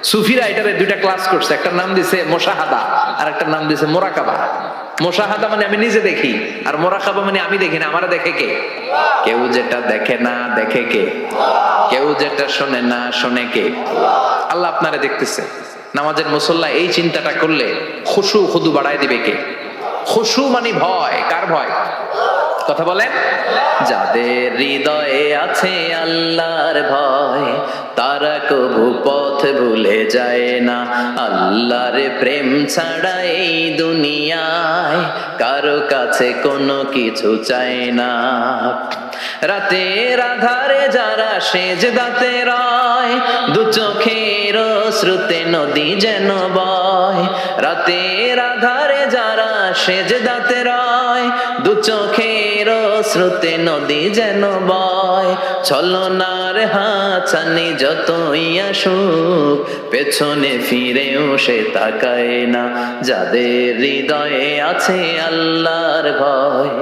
সুফিরা এটারে 2টা ক্লাস করছে, একটা নাম দিছে মুশাহাদা আর একটা নাম দিছে মুরাকাবা। মুশাহাদা মানে আমি নিজে দেখি, আর মুরাকাবা মানে আমি দেখি না, আমারে দেখে কে? কেউ যেটা দেখে না দেখে কে? কেউ যেটা শোনে না শোনে কে? আল্লাহ আপনারে দেখতেছে। নামাজের মুসল্লা এই চিন্তাটা করলে খুশু খুদু বাড়ায় দিবে কে? খুশু মানে ভয়। কার ভয়? কথা বলেন। যাদের হৃদয়ে আছে আল্লাহর ভয়, তারা কবু পথ ভুলে যায় না। আল্লাহর প্রেম ছাড়া এই দুনিয়ায় কারো কাছে কোনো কিছু চায় না। রাতের আধারে যারা সেজদাতে রয়, দু চোখের শ্রুতে নদী যেন বয়। রাতের আধারে যারা সেজদাতে রয়, দু চোখের শ্রুতে নদী যেন বয়। ছলনার হাতছানি যতই আসুক, পেছনে ফিরেও সে তাকায় না। যাদের হৃদয়ে আছে আল্লাহর ভয়,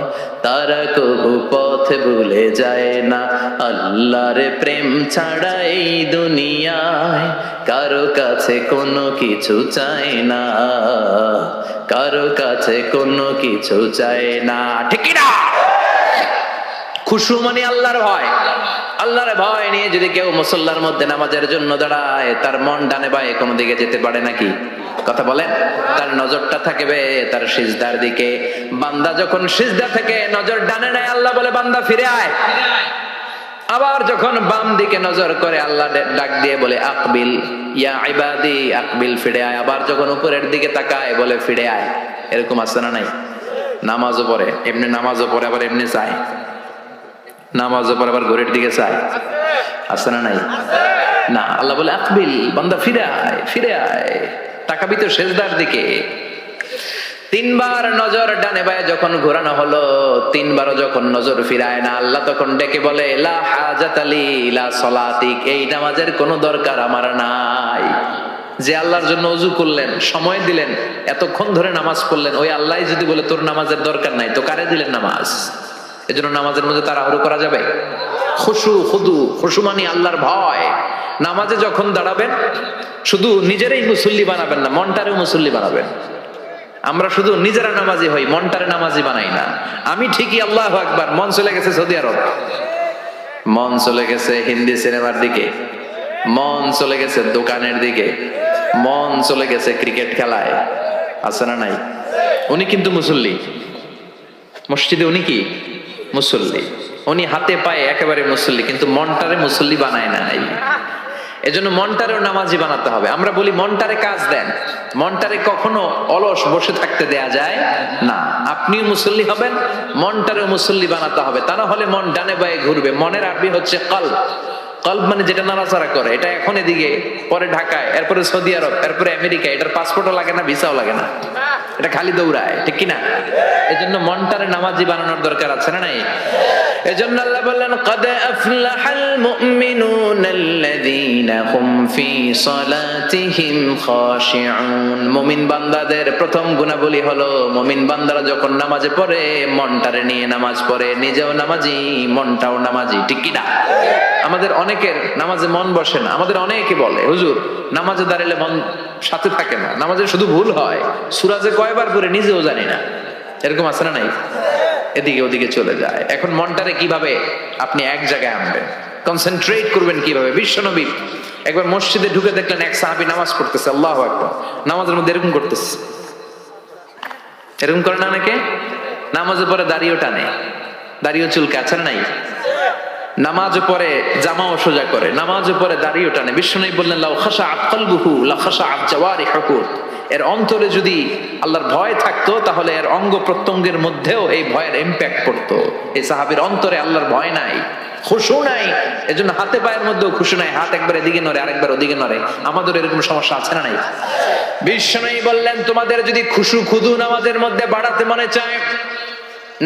তারা কবু পথ ভুলে যায় না। আল্লাহর প্রেম ছাড়া এই দুনিয়ায় কারো কাছে কোনো কিছু চায় না, কারো কাছে কোনো কিছু চায় না, ঠিক না? খুশু মানে আল্লাহর ভয়। আল্লাহর ভয় নিয়ে যদি কেউ মুসল্লার মধ্যে নামাজের জন্য দাঁড়ায়, তার মন ডানে বায়ে কোনো দিকে যেতে পারে নাকি? কথা বলেন। তার নজরটা থাকবে তার সিজদার দিকে। বান্দা যখন সিজদা থেকে নজর ডানে নেয়, আল্লাহ বলে বান্দা ফিরে আয়। আবার যখন বাম দিকে নজর করে, আল্লাহ ডাক দিয়ে বলে আকবিল ইয়া ইবাদি, আকবিল, ফিরে আয়। আবার যখন উপরের দিকে তাকায় বলে ফিরে আয়। এরকম আছে না নাই? নামাজও পড়ে এমনি, নামাজও পড়ে আবার এমনি চায়, নামাজও পড়ে আবার ঘড়ির দিকে চায়, আছে না নাই? না, আল্লাহ বলে আকবিল, বান্দা ফিরে আয়, ফিরে আয়, তাকাবি তো সেজদার দিকে। তিনবার নজর ডানে বায়ে যখন ঘোরানো হলো, তিনবারও যখন নজর ফিরায় না, আল্লাহ তখন ডেকে বলে লা হাজাতা লি লা সলাতিক, এই নামাজের কোনো দরকার আমার নাই। যে আল্লাহর জন্য ওযু করলেন, সময় দিলেন, এতক্ষণ ধরে নামাজ পড়লেন, ওই আল্লাহ যদি বলে তোর নামাজের দরকার নাই, তো কারে দিলেন নামাজ? এজন্য নামাজের মধ্যে তাড়াহুড়ো করা যাবে? খুশু, খুদু, খুশু মানে আল্লাহর ভয়। নামাজে যখন দাঁড়াবেন শুধু নিজেরাই মুসল্লি বানাবেন না, মনটারে মুসল্লি বানাবেন। আমরা শুধু নিজেরা নামাজি হই, মনটারে নামাজি বানাই না। আমি ঠিকই আল্লাহু আকবার, মন চলে গেছে সৌদি আরব, মন চলে গেছে হিন্দি সিনেমার দিকে, মন চলে গেছে দোকানের দিকে, মন চলে গেছে ক্রিকেট খেলায়, আছে না নাই? উনি কিন্তু মুসল্লি, মসজিদে উনি কি মুসল্লি, উনি হাতে পায়ে একেবারে মুসল্লি, কিন্তু মনটারে মুসল্লি বানায় নাই। এজন্য মনটারেও নামাজি বানাতে হবে। আমরা বলি মনটারে কাজ দেন, মনটারে কখনো অলস বসে থাকতে দেয়া যায় না। আপনিও মুসল্লি হবেন, মনটারেও মুসল্লি বানাতে হবে, তা না হলে মন ডানে বায়ে ঘুরবে। মনের আরবি হচ্ছে কলব। কলব মানে যেটা নাড়াচাড়া করে। এটা এখন এদিকে, পরে ঢাকায়, এরপরে সৌদি আরব, এরপরে আমেরিকা। এটার পাসপোর্টও লাগে না, ভিসাও লাগে না, এটা খালি দৌড়ায়, ঠিক কিনা? এজন্য মনটারে নামাজি বানানোর দরকার আছে না নাই? এজন্য আল্লাহ বললেন কদ আফলাহাল মুমিনুনাল্লাযীনা হুম ফি সালাতিহিম খাশিউন। মুমিন বান্দাদের প্রথম গুণাবলী হলো, মুমিন বান্দারা যখন নামাজে পড়ে মনটারে নিয়ে নামাজ পড়ে, নিজেও নামাজি, মনটাও নামাজি, ঠিক কিনা? আমাদের অনেকের নামাজে মন বসে না। আমাদের অনেকে বলে হুজুর নামাজে দাঁড়ালে মন সাথে থাকে না, নামাজে শুধু ভুল হয়, সূরা যে কয়বার পড়ে নিজেও জানি না। এরকম আছে না নাই? এদিকে ওদিকে চলে যায়। এখন মনটারে কিভাবে আপনি এক জায়গায় আনবেন, কনসেন্ট্রেট করবেন কিভাবে? বিশ্বনবী একবার মসজিদে ঢুকে দেখলেন এক সাহাবী নামাজ পড়তেছে, আল্লাহু আকবার, নামাজের মধ্যে এরকম করতেছে। এরকম করে না অনেকে? নামাজের পরে দাড়িও টানে, দাড়িও চুলকে, আছে না নাই? নামাজ পরে জামাও সোজা করে, নামাজ পরে দাড়িও টানে। বিশ্বনবী বললেন লাউ খাশাআত কলবুহু লা খাশাআত জাওয়ারিহুহু, এর অন্তরে যদি আল্লাহর ভয় থাকতো তাহলে এর অঙ্গ প্রত্যঙ্গের মধ্যেও এই ভয়ের ইম্প্যাক্ট পড়তো। এই সাহাবীর অন্তরে আল্লাহর ভয় নাই, খুশু নাই, এজন্য হাতে পায়ের মধ্যেও খুশু নাই, হাত একবার এদিকে নড়ে আরেকবার ওদিকে নড়ে। আমাদের এরকম সমস্যা আছে না নাই? বিশ্বনবী বললেন তোমাদের যদি খুশু খুদু নামাজের মধ্যে বাড়াতে মনে চায়,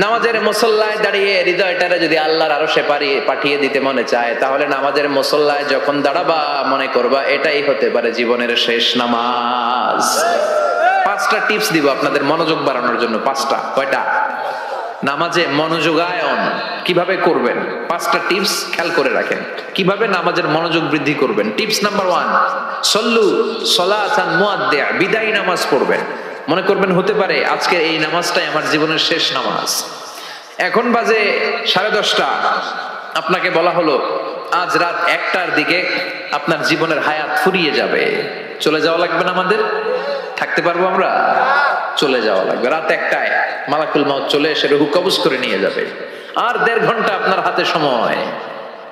নামাজের মুসল্লায় দাঁড়িয়ে হৃদয়টারে যদি আল্লাহর আরশে পাঠিয়ে দিতে মনে চায়, তাহলে নামাজের মুসল্লায় যখন দাঁড়াবা মনে করবা এটাই হতে পারে জীবনের শেষ নামাজ। 5টা টিপস দিব আপনাদের মনোযোগ বাড়ানোর জন্য। 5টা। কয়টা? নামাজে মনোযোগায়ন কিভাবে করবেন 5টা টিপস খেয়াল করে রাখেন, কিভাবে নামাজের মনোযোগ বৃদ্ধি করবেন। টিপস নাম্বার 1, সল্লু সলাতান মুআদ্দিয়া, বিদায়ী নামাজ পড়বেন। মনে করবেন হতে পারে আজকে এই নামাজটাই আমার জীবনের শেষ নামাজ। এখন বাজে 10:30, আপনাকে বলা হলো আজ রাত 1টার দিকে আপনার জীবনের হায়াত ফুরিয়ে যাবে। চলে যাওয়া লাগবে না? আমাদের থাকতে পারবো আমরা? চলে যাওয়া লাগবে। রাত 1টায় মালাকুল মউত চলে এসে রূহ কবজ করে নিয়ে যাবে। আর 1.5 ঘন্টা আপনার হাতে সময়।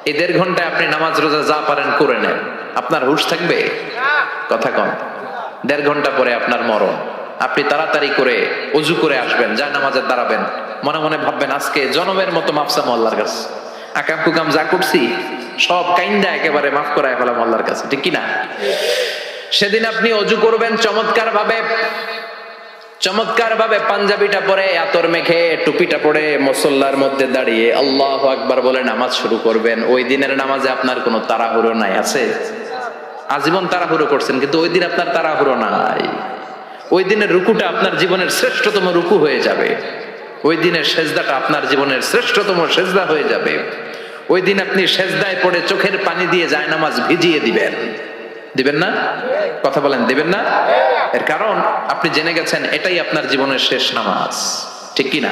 এই 1.5 ঘন্টায় আপনি নামাজ রোজা যা পারেন করে নেন। আপনার হুঁশ থাকবে? কথা কম। 1.5 ঘন্টা পরে আপনার মরণ। আপনি তাড়াতাড়ি করে ওযু করে আসবেন, যা নামাজে দাঁড়াবেন, মনে মনে ভাববেন আজকে জনমের মতো মাফ চামু আল্লাহর কাছে, আকাম কুকাম যা করছি সব কাইন্দা একেবারে মাফ করায় ফেলাম আল্লাহর কাছে, ঠিক কিনা? সেদিন আপনি ওযু করবেন চমৎকার ভাবে পাঞ্জাবিটা পরে, আতর মেখে, টুপিটা পরে মুসল্লার মধ্যে দাঁড়িয়ে আল্লাহু আকবার বলে নামাজ শুরু করবেন। ওই দিনের নামাজে আপনার কোনো তাড়াহুড়ো নাই। আছে? আজীবন তাড়াহুড়ো করছেন, কিন্তু ওই দিন আপনার তাড়াহুড়ো নাই। ওই দিনের রুকুটা আপনার জীবনের শ্রেষ্ঠতম রুকু হয়ে যাবে। ওই দিনের সেজদাটা আপনার জীবনের শ্রেষ্ঠতম সেজদা হয়ে যাবে। ওই দিন আপনি সেজদায় পড়ে চোখের পানি দিয়ে জায়নামাজ ভিজিয়ে দিবেন। দিবেন না? কথা বলেন, দিবেন না? এর কারণ আপনি জেনে গেছেন এটাই আপনার জীবনের শেষ নামাজ, ঠিক কিনা?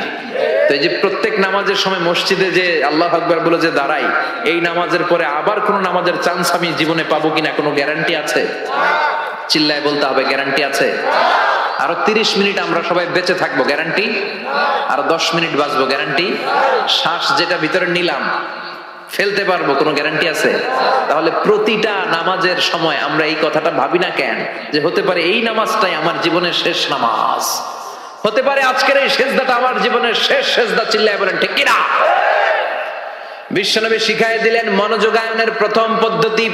তো এই যে প্রত্যেক নামাজের সময় মসজিদে যে আল্লাহু আকবার বলে যে দাঁড়াই, এই নামাজের পরে আবার কোন নামাজের চান্স আমি জীবনে পাবো কিনা কোনো গ্যারান্টি আছে? চিল্লায় বলতে হবে, গ্যারান্টি আছে? আরো 30 মিনিট আমরা সবাই বেঁচে থাকবো, গ্যারান্টি? আরো 10 মিনিট বাঁচবো, গ্যারান্টি? শ্বাস যেটা ভিতরে নিলাম ফেলতে পারবো, কোনো গ্যারান্টি আছে? তাহলে প্রতিটা নামাজের সময় আমরা এই কথাটা ভাবি না কেন যে হতে পারে এই নামাজটাই আমার জীবনের শেষ নামাজ, হতে পারে আজকের এই সেজদাটা আমার জীবনের শেষ সেজদা। চিল্লায় বলেন ঠিক কিনা? বিশ্বনবী শিখাই দিলেন মনোযোগায়নের প্রথম পদ্ধতি,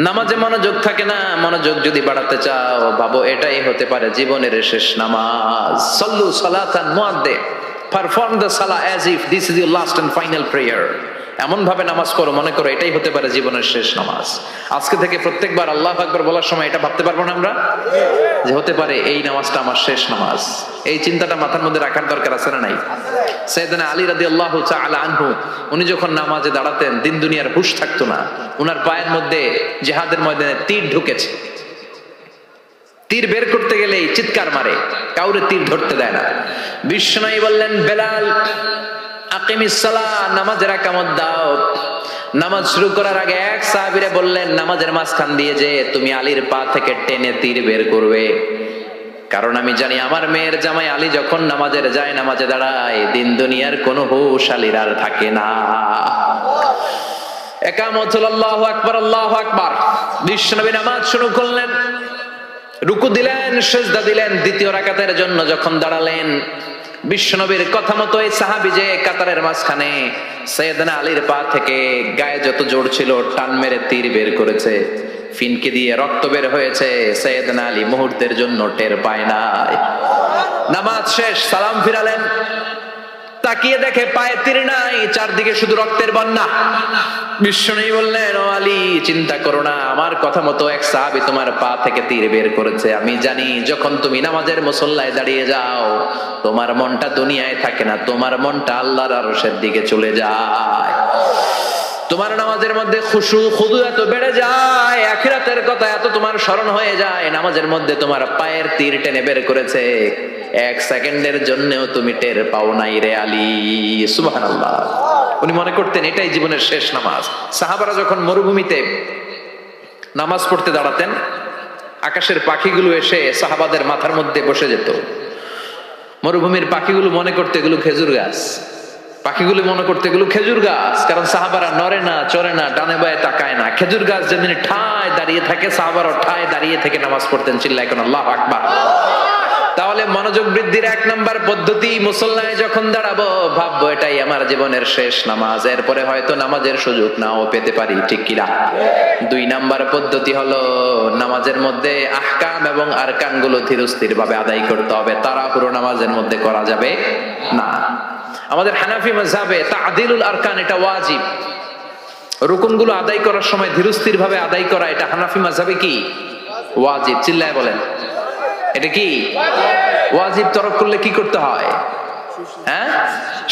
নামাজে মনোযোগ থাকে না, মনোযোগ যদি বাড়াতে চাও ভাবো এটাই হতে পারে জীবনের শেষ নামাজ। সাল্লু সালাতান মুআদ্দে, পারফর্ম দ্য সালাহ as if this is your last and final prayer. এমন ভাবে নামাজ করো মনে করো এটাই হতে পারে জীবনের শেষ নামাজ। আজকে থেকে প্রত্যেকবার আল্লাহু আকবার বলার সময় এটা ভাবতে পারবো না আমরা যে হতে পারে এই নামাজটা আমার শেষ নামাজ? এই চিন্তাটা মাথার মধ্যে রাখার দরকার আছে না নাই? সাইয়েদনা আলী রাদিয়াল্লাহু তাআলা আনহু উনি যখন নামাজে দাঁড়াতেন দিন দুনিয়ার হুঁশ থাকতো না, উনার পায়ের মধ্যে জিহাদের ময়দানে তীর ঢুকেছে, তীর বের করতে গেলেই চিৎকার মারে, কাউরে তীর ধরতে দেয় না। বিশ্বনবী বললেন বেলাল আকিমিস সালাহ, নামাজের ইকামত দাও। নামাজ শুরু করার আগে এক সাহাবীরে বললেন নামাজের মাঝখান দিয়ে যে তুমি আলীর পা থেকে টেনে তীর বের করবে, কারণ আমি জানি আমার মেয়ের জামাই আলী যখন নামাজের যায় নামাজে দাঁড়ায় দিন দুনিয়ার কোনো হুঁশ আলীর আর থাকে না। ইকামত হলো আল্লাহু আকবার, আল্লাহু আকবার। বিশ্বনবী নামাজ শুরু করলেন, রুকু দিলেন, সিজদা দিলেন। দ্বিতীয় রাকাতের জন্য যখন দাঁড়ালেন বিশ্বনবীর কথা মতো এই সাহাবী যে কাতারের মাঝখানে সাইয়েদনা আলীর পা থেকে গায়ে যত জোর ছিল টান মেরে তীর বের করেছে, ফিনকে দিয়ে রক্ত বের হয়েছে। সাইয়েদনা আলী মুহূর্তের জন্য টের পায় নাই। নামাজ শেষ, সালাম ফিরালেন, তাকিয়ে দেখে পায়ে তীর নাই, চারদিকে শুধু রক্তের বন্যা। বিশ্বনবী বললেন ও আলী চিন্তা করো না, আমার কথা মতো এক সাহাবী তোমার পা থেকে তীর বের করেছে। আমি জানি যখন তুমি নামাজের মুসল্লায় দাঁড়িয়ে যাও তোমার মনটা দুনিয়ায় থাকে না, তোমার মনটা আল্লাহর আরশের দিকে চলে যায়। তোমার নামাজের মধ্যে খুশু খুদু এত বেড়ে যায়, আখিরাতের কথা এত তোমার স্মরণ হয়ে যায়, নামাজের মধ্যে তোমার পায়ের তীর টেনে বের করেছে, এক সেকেন্ডের জন্যও তুমি টের পাও নাই রে আলী। সুবহানাল্লাহ। উনি মনে করতেন এটাই জীবনের শেষ নামাজ। সাহাবারা যখন মরুভূমিতে নামাজ পড়তে দাঁড়াতেন আকাশের পাখিগুলো এসে সাহাবাদের মাথার মধ্যে বসে যেত। মরুভূমির পাখিগুলো মনে করতে এগুলো খেজুর গাছ, পাখিগুলো মনে করতে এগুলো খেজুর গাছ, কারণ সাহাবারা নড়ে না চড়ে না ডানে বায়ে তাকায় না। খেজুর গাছ যেদিন ঠায় দাঁড়িয়ে থাকে সাহাবারা ঠায় দাঁড়িয়ে থেকে নামাজ পড়তেন। চিল্লায় কোন আল্লাহু আকবার। তাহলে মনোযোগ বৃদ্ধির 1 নম্বর পদ্ধতি, মুসল্লায় যখন দাঁড়াবো ভাববো এটাই আমার জীবনের শেষ নামাজ, এরপরে হয়তো নামাজের সুযোগ নাও পেতে পারি, ঠিক কিনা? 2 নম্বর পদ্ধতি হলো নামাজের মধ্যে আহকাম এবং আরকান গুলো ধীরস্থির ভাবে আদায় করতে হবে, তাড়াহুড়ো নামাজের মধ্যে করা যাবে না। আমাদের হানাফি মাযহাবে তা'দিলুল আরকান এটা ওয়াজিব। রুকুনগুলো আদায় করার সময় ধীরস্থির ভাবে আদায় করা এটা হানাফি মাযহাবে কি ওয়াজিব। চিল্লায় বলেন এটা কি ওয়াজিব। তরক করলে কি করতে হয়? হ্যাঁ,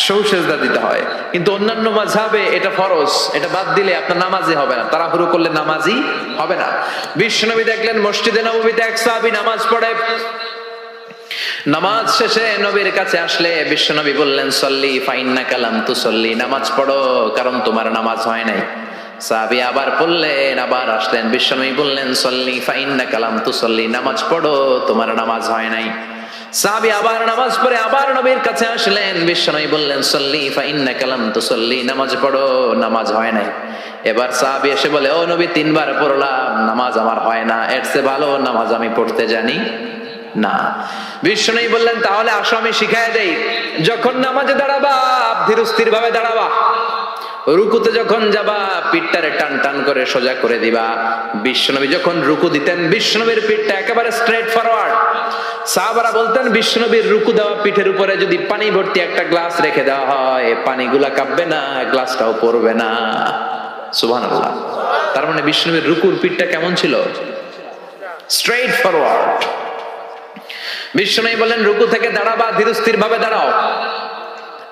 সজদা দিতে হয়। কিন্তু অন্যান্য মাযহাবে এটা ফরজ, এটা বাদ দিলে আপনার নামাজই হবে না, তাড়াহুড়ো করলে নামাজই হবে না। বিশ্বনবী দেখলেন মসজিদে নববীতে এক সাহাবী নামাজ পড়ে, নামাজ শেষে নবীর কাছে আসলে বিশ্বনবী বললেন সল্লি ফাইন্নাকা লাম তুসল্লি, নামাজ পড়ো কারণ তোমার নামাজ হয় নাই। সাহাবী আবার পড়লেন, আবার আসলেন, বিশ্বনবী বললেন সল্লি ফাইন্নাকা লাম তুসল্লি, নামাজ পড়ো তোমার নামাজ হয় নাই। সাহাবী আবার নামাজ পড়ে আবার নবীর কাছে আসলেন, বিশ্বনবী বললেন সল্লি ফাইন্নাকা লাম তুসল্লি, নামাজ পড়ো নামাজ হয় নাই। এবার সাহাবী এসে বলে ও নবী 3 বার পড়লাম নামাজ আমার হয় না, এর চেয়ে ভালো নামাজ আমি পড়তে জানি না। বিশ্বনবী বললেন তাহলে আসো আমি শিখাই দেই, যখন নামাজে দাঁড়াবা ধীরস্থির ভাবে দাঁড়াবা, রুকুতে যখন যাবা পিঠটারে টান টান করে সোজা করে দিবা। বিশ্বনবী যখন রুকু দিতেন বিশ্বনবীর পিঠটা একেবারে স্ট্রেট ফরওয়ার্ড। সাহাবারা বলতেন বিশ্বনবীর রুকু দেওয়া পিঠের উপরে যদি পানি ভর্তি একটা গ্লাস রেখে দেওয়া হয় পানিগুলা কাঁপবে না, গ্লাসটাও পড়বে না। সুবহানাল্লাহ। তার মানে বিশ্বনবীর রুকুর পিঠটা কেমন ছিল? Straight forward. বিশ্বনবী বলেন রুকু থেকে দাঁড়াবা ধীরস্থির ভাবে দাঁড়াও,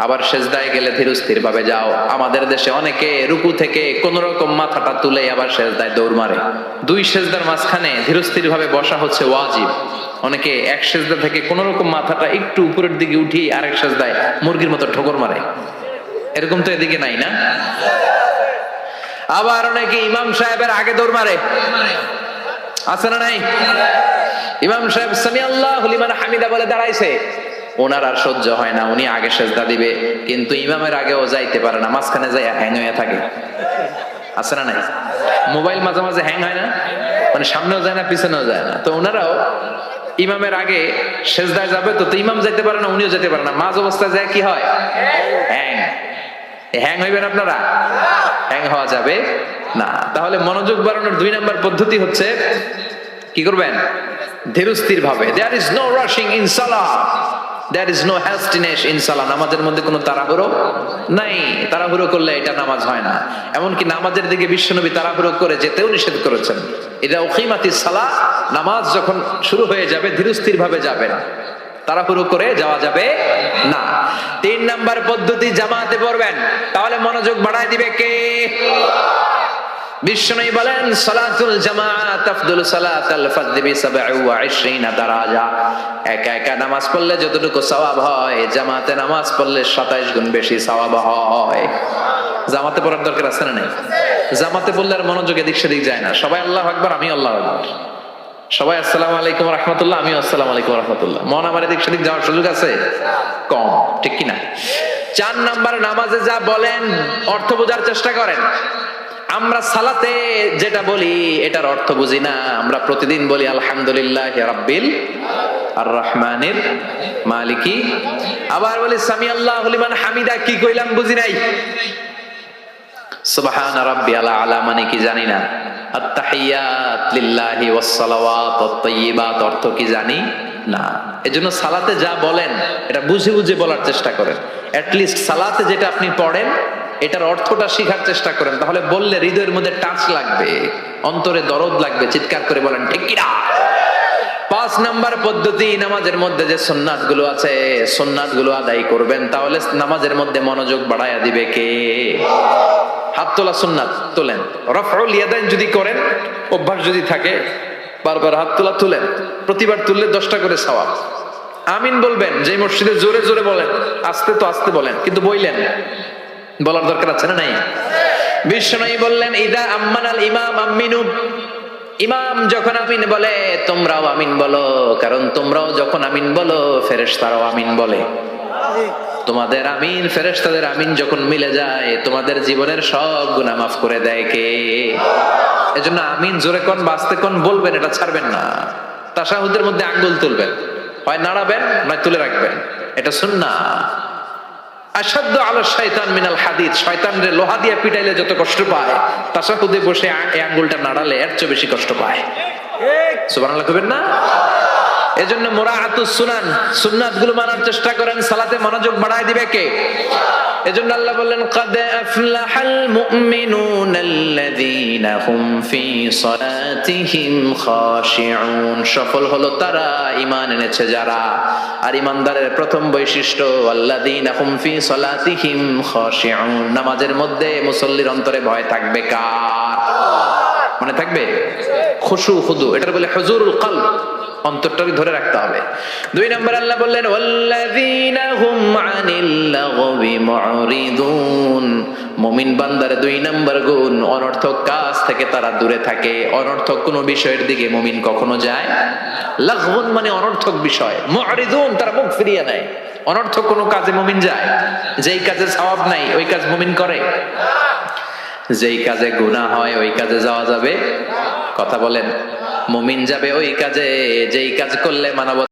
আবার সেজদায় গেলে ধীরস্থির ভাবে যাও। আমাদের দেশে অনেকে রুকু থেকে কোন রকম মাথাটা তুলে আবার সেজদায় দৌড় মারে। 2 সেজদার মাঝখানে ধীরস্থির ভাবে বসা হচ্ছে ওয়াজিব। অনেকে এক সেজদা থেকে কোন রকম মাথাটা একটু উপরের দিকে উঠিয়ে আরেক সেজদায় মুরগির মতো ঠোকর মারে, এরকম তো এদিকে নাই না? আবার অনেকে ইমাম সাহেবের আগে দৌড় মারে, আছে না নাই? ইমাম সাহেব সামি আল্লাহু লিমান হামিদা বলে দাঁড়াইছে, ওনার আর সহ্য হয় না, উনি আগে সেজদা দিবে, কিন্তু ইমামের আগেও যাইতে পারে না, মাঝখানে যাই হ্যাং হয়ে থাকে, আছে না নাই? মোবাইল মাঝে মাঝে হ্যাং হয় না, মানে সামনেও যায় না পিছনেও যায় না, তো ওনারাও ইমামের আগে সেজদায় যাবে, তো ইমাম যাইতে পারে না, উনিও যেতে পারে না, মাঝ অবস্থায় যায় কি হয়? হ্যাং। হ্যাং হইবেন আপনারা? হ্যাং হওয়া যাবে না। তাহলে মনোযোগ বাড়ানোর 2 নাম্বার পদ্ধতি হচ্ছে কি করবেন? ধীরস্থির ভাবে। There is no rushing in salah, there is no hastiness in salah। নামাজের মধ্যে কোনো তাড়াহুড়ো নাই, তাড়াহুড়ো করলে এটা নামাজ হয় না। এমনকি নামাজের দিকে বিশ্বনবী তাড়াহুড়ো করে যেতেও নিষেধ করেছেন। ইদা উকিমাতিস সালাহ, নামাজ যখন শুরু হয়ে যাবে ধীরস্থির ভাবে যাবেন, তাড়াহুড়ো করে যাওয়া যাবে না। 3 নাম্বার পদ্ধতি, জামাতে পড়বেন, তাহলে মনোযোগ বাড়ায় দিবে কে? বিশ্বনবী বলেন সালাতুল জামাআত আফদলু সালাতাল ফারদি বি27 দারাজা। একা একা নামাজ পড়লে যতটুকু সওয়াব হয়, জামাতে নামাজ পড়লে 27 গুণ বেশি সওয়াব হয়। জামাতে পড়ার দরকার আছে না নাই? জামাতে পড়লে আর মনোযোগ এদিক সেদিক যায় না, সবাই আল্লাহু আকবার, আমি আল্লাহু আকবার, সবাই আসসালামু আলাইকুম ওয়া রাহমাতুল্লাহ, আমি আসসালামু আলাইকুম ওয়া রাহমাতুল্লাহ, মন আমার এদিক সেদিক যাওয়ার সুযোগ আছে কম, ঠিক কি না? 4 নাম্বার, নামাজে যা বলেন অর্থ বোঝার চেষ্টা করেন। আমরা সালাতে যেটা বলি এটার অর্থ বুঝি না, আমরা প্রতিদিন বলি আলহামদুলিল্লাহি রাব্বিল আর রহমানির মালিকি, আবার বলি সামি আল্লাহু লিমান হামিদা, কি কইলাম বুঝি নাই। সুবহান রাব্বিয়াল আলা মানে কি জানি না, আত-তাহিয়াত লিল্লাহি ওয়াস সালাওয়াত ওয়াত তাইয়্যিবাত অর্থ কি জানি না। এজন্য সালাতে যা বলেন এটা বুঝে বুঝে বলার চেষ্টা করেন। এট লিস্ট সালাতে যেটা আপনি পড়েন এটার অর্থটা শেখার চেষ্টা করেন, তাহলে বললে হৃদয়ের মধ্যে টাচ লাগবে, অন্তরে দরদ লাগবে, চিৎকার করে বলেন ঠিক কি না? 5 নাম্বার পদ্ধতি, নামাজের মধ্যে যে সুন্নাত গুলো আছে সুন্নাত গুলো আদায় করবেন, তাহলে নামাজের মধ্যে মনোযোগ বাড়ায়া দিবে কে? হাত তোলা সুন্নাত, তোলেন। রাফউল ইয়াদাইন যদি করেন, অভ্যাস যদি থাকে, বারবার হাত তোলা তুলেন, প্রতিবার তুললে 10টা করে সওয়াব। আমিন বলবেন, যে মসজিদে জোরে জোরে বলেন, আস্তে তো আস্তে বলেন, কিন্তু বইলেন, বলার দরকার আছে না নাই? বিশ্বনবী বললেন ইদা আম্মানাল ইমাম আমিনু, ইমাম যখন আমিন বলে তোমরাও আমিন বলো, কারণ তোমরাও যখন আমিন বলো ফেরেশতারাও আমিন বলে। তোমাদের আমিন ফেরেশতাদের আমিন যখন মিলে যায়, তোমাদের জীবনের সব গুনাহ মাফ করে দেয় কে? এজন্য আমিন জোরে কোন বাস্তে কোন বলবেন, এটা ছাড়বেন না। তাশাহুদের মধ্যে আঙ্গুল তুলবেন, হয় নাড়াবেন নয় তুলে রাখবেন, এটা সুন্নাহ। আশাদ্দু আলা শাইতান মিনাল হাদিদ, শয়তানরে লোহা দিয়ে পিটাইলে যত কষ্ট পায়, তাশাহুদে বসে এই আঙ্গুলটা নাড়ালে এর চেয়ে বেশি কষ্ট পায়। সুবহানাল্লাহ কইবেন না? এজন্য মুরাআতুস সুনান, সুন্নাত গুলো মানার চেষ্টা করেন, সালাতে মনোযোগ বাড়ায় দিবে কে? এজন্য আল্লাহ বললেন কাদ আফলাহাল মুমিনুনাল্লাযীনা হুম ফি সালাতিহিম খাশিউন, সফল হলো তারা ঈমান এনেছে যারা। আর ঈমানদারের প্রথম বৈশিষ্ট্য আল্লাযীনা হুম ফি সালাতিহিম খাশিউন, নামাজের মধ্যে মুসল্লির অন্তরে ভয় থাকবে কার? মনে থাকবে খুশু খুদু, এটার বলে হুজুরুল কলব, অন্তরটাকে ধরে রাখতে হবে। 2 নাম্বার আল্লাহ বললেন ওয়াল্লাযীনা হুম আনিল লাগবি মুরিদুন, মুমিন বান্দার 2 নাম্বার গুণ, অনর্থক কাজ থেকে তারা দূরে থাকে। অনর্থক কোন বিষয়ের দিকে মুমিন কখনো যায়, লাগবুন মানে অনর্থক বিষয়, মুরিদুন তারা মুখ ফিরিয়ে নেয়। অনর্থক কোন কাজে মুমিন যায়? যেই কাজে সওয়াব নাই ওই কাজ মুমিন করে? যেই কাজে গুনাহ হয় ওই কাজে যাওয়া যাবে? কথা বলেন। মুমিন যাবে ওই কাজে যেই কাজ করলে মানব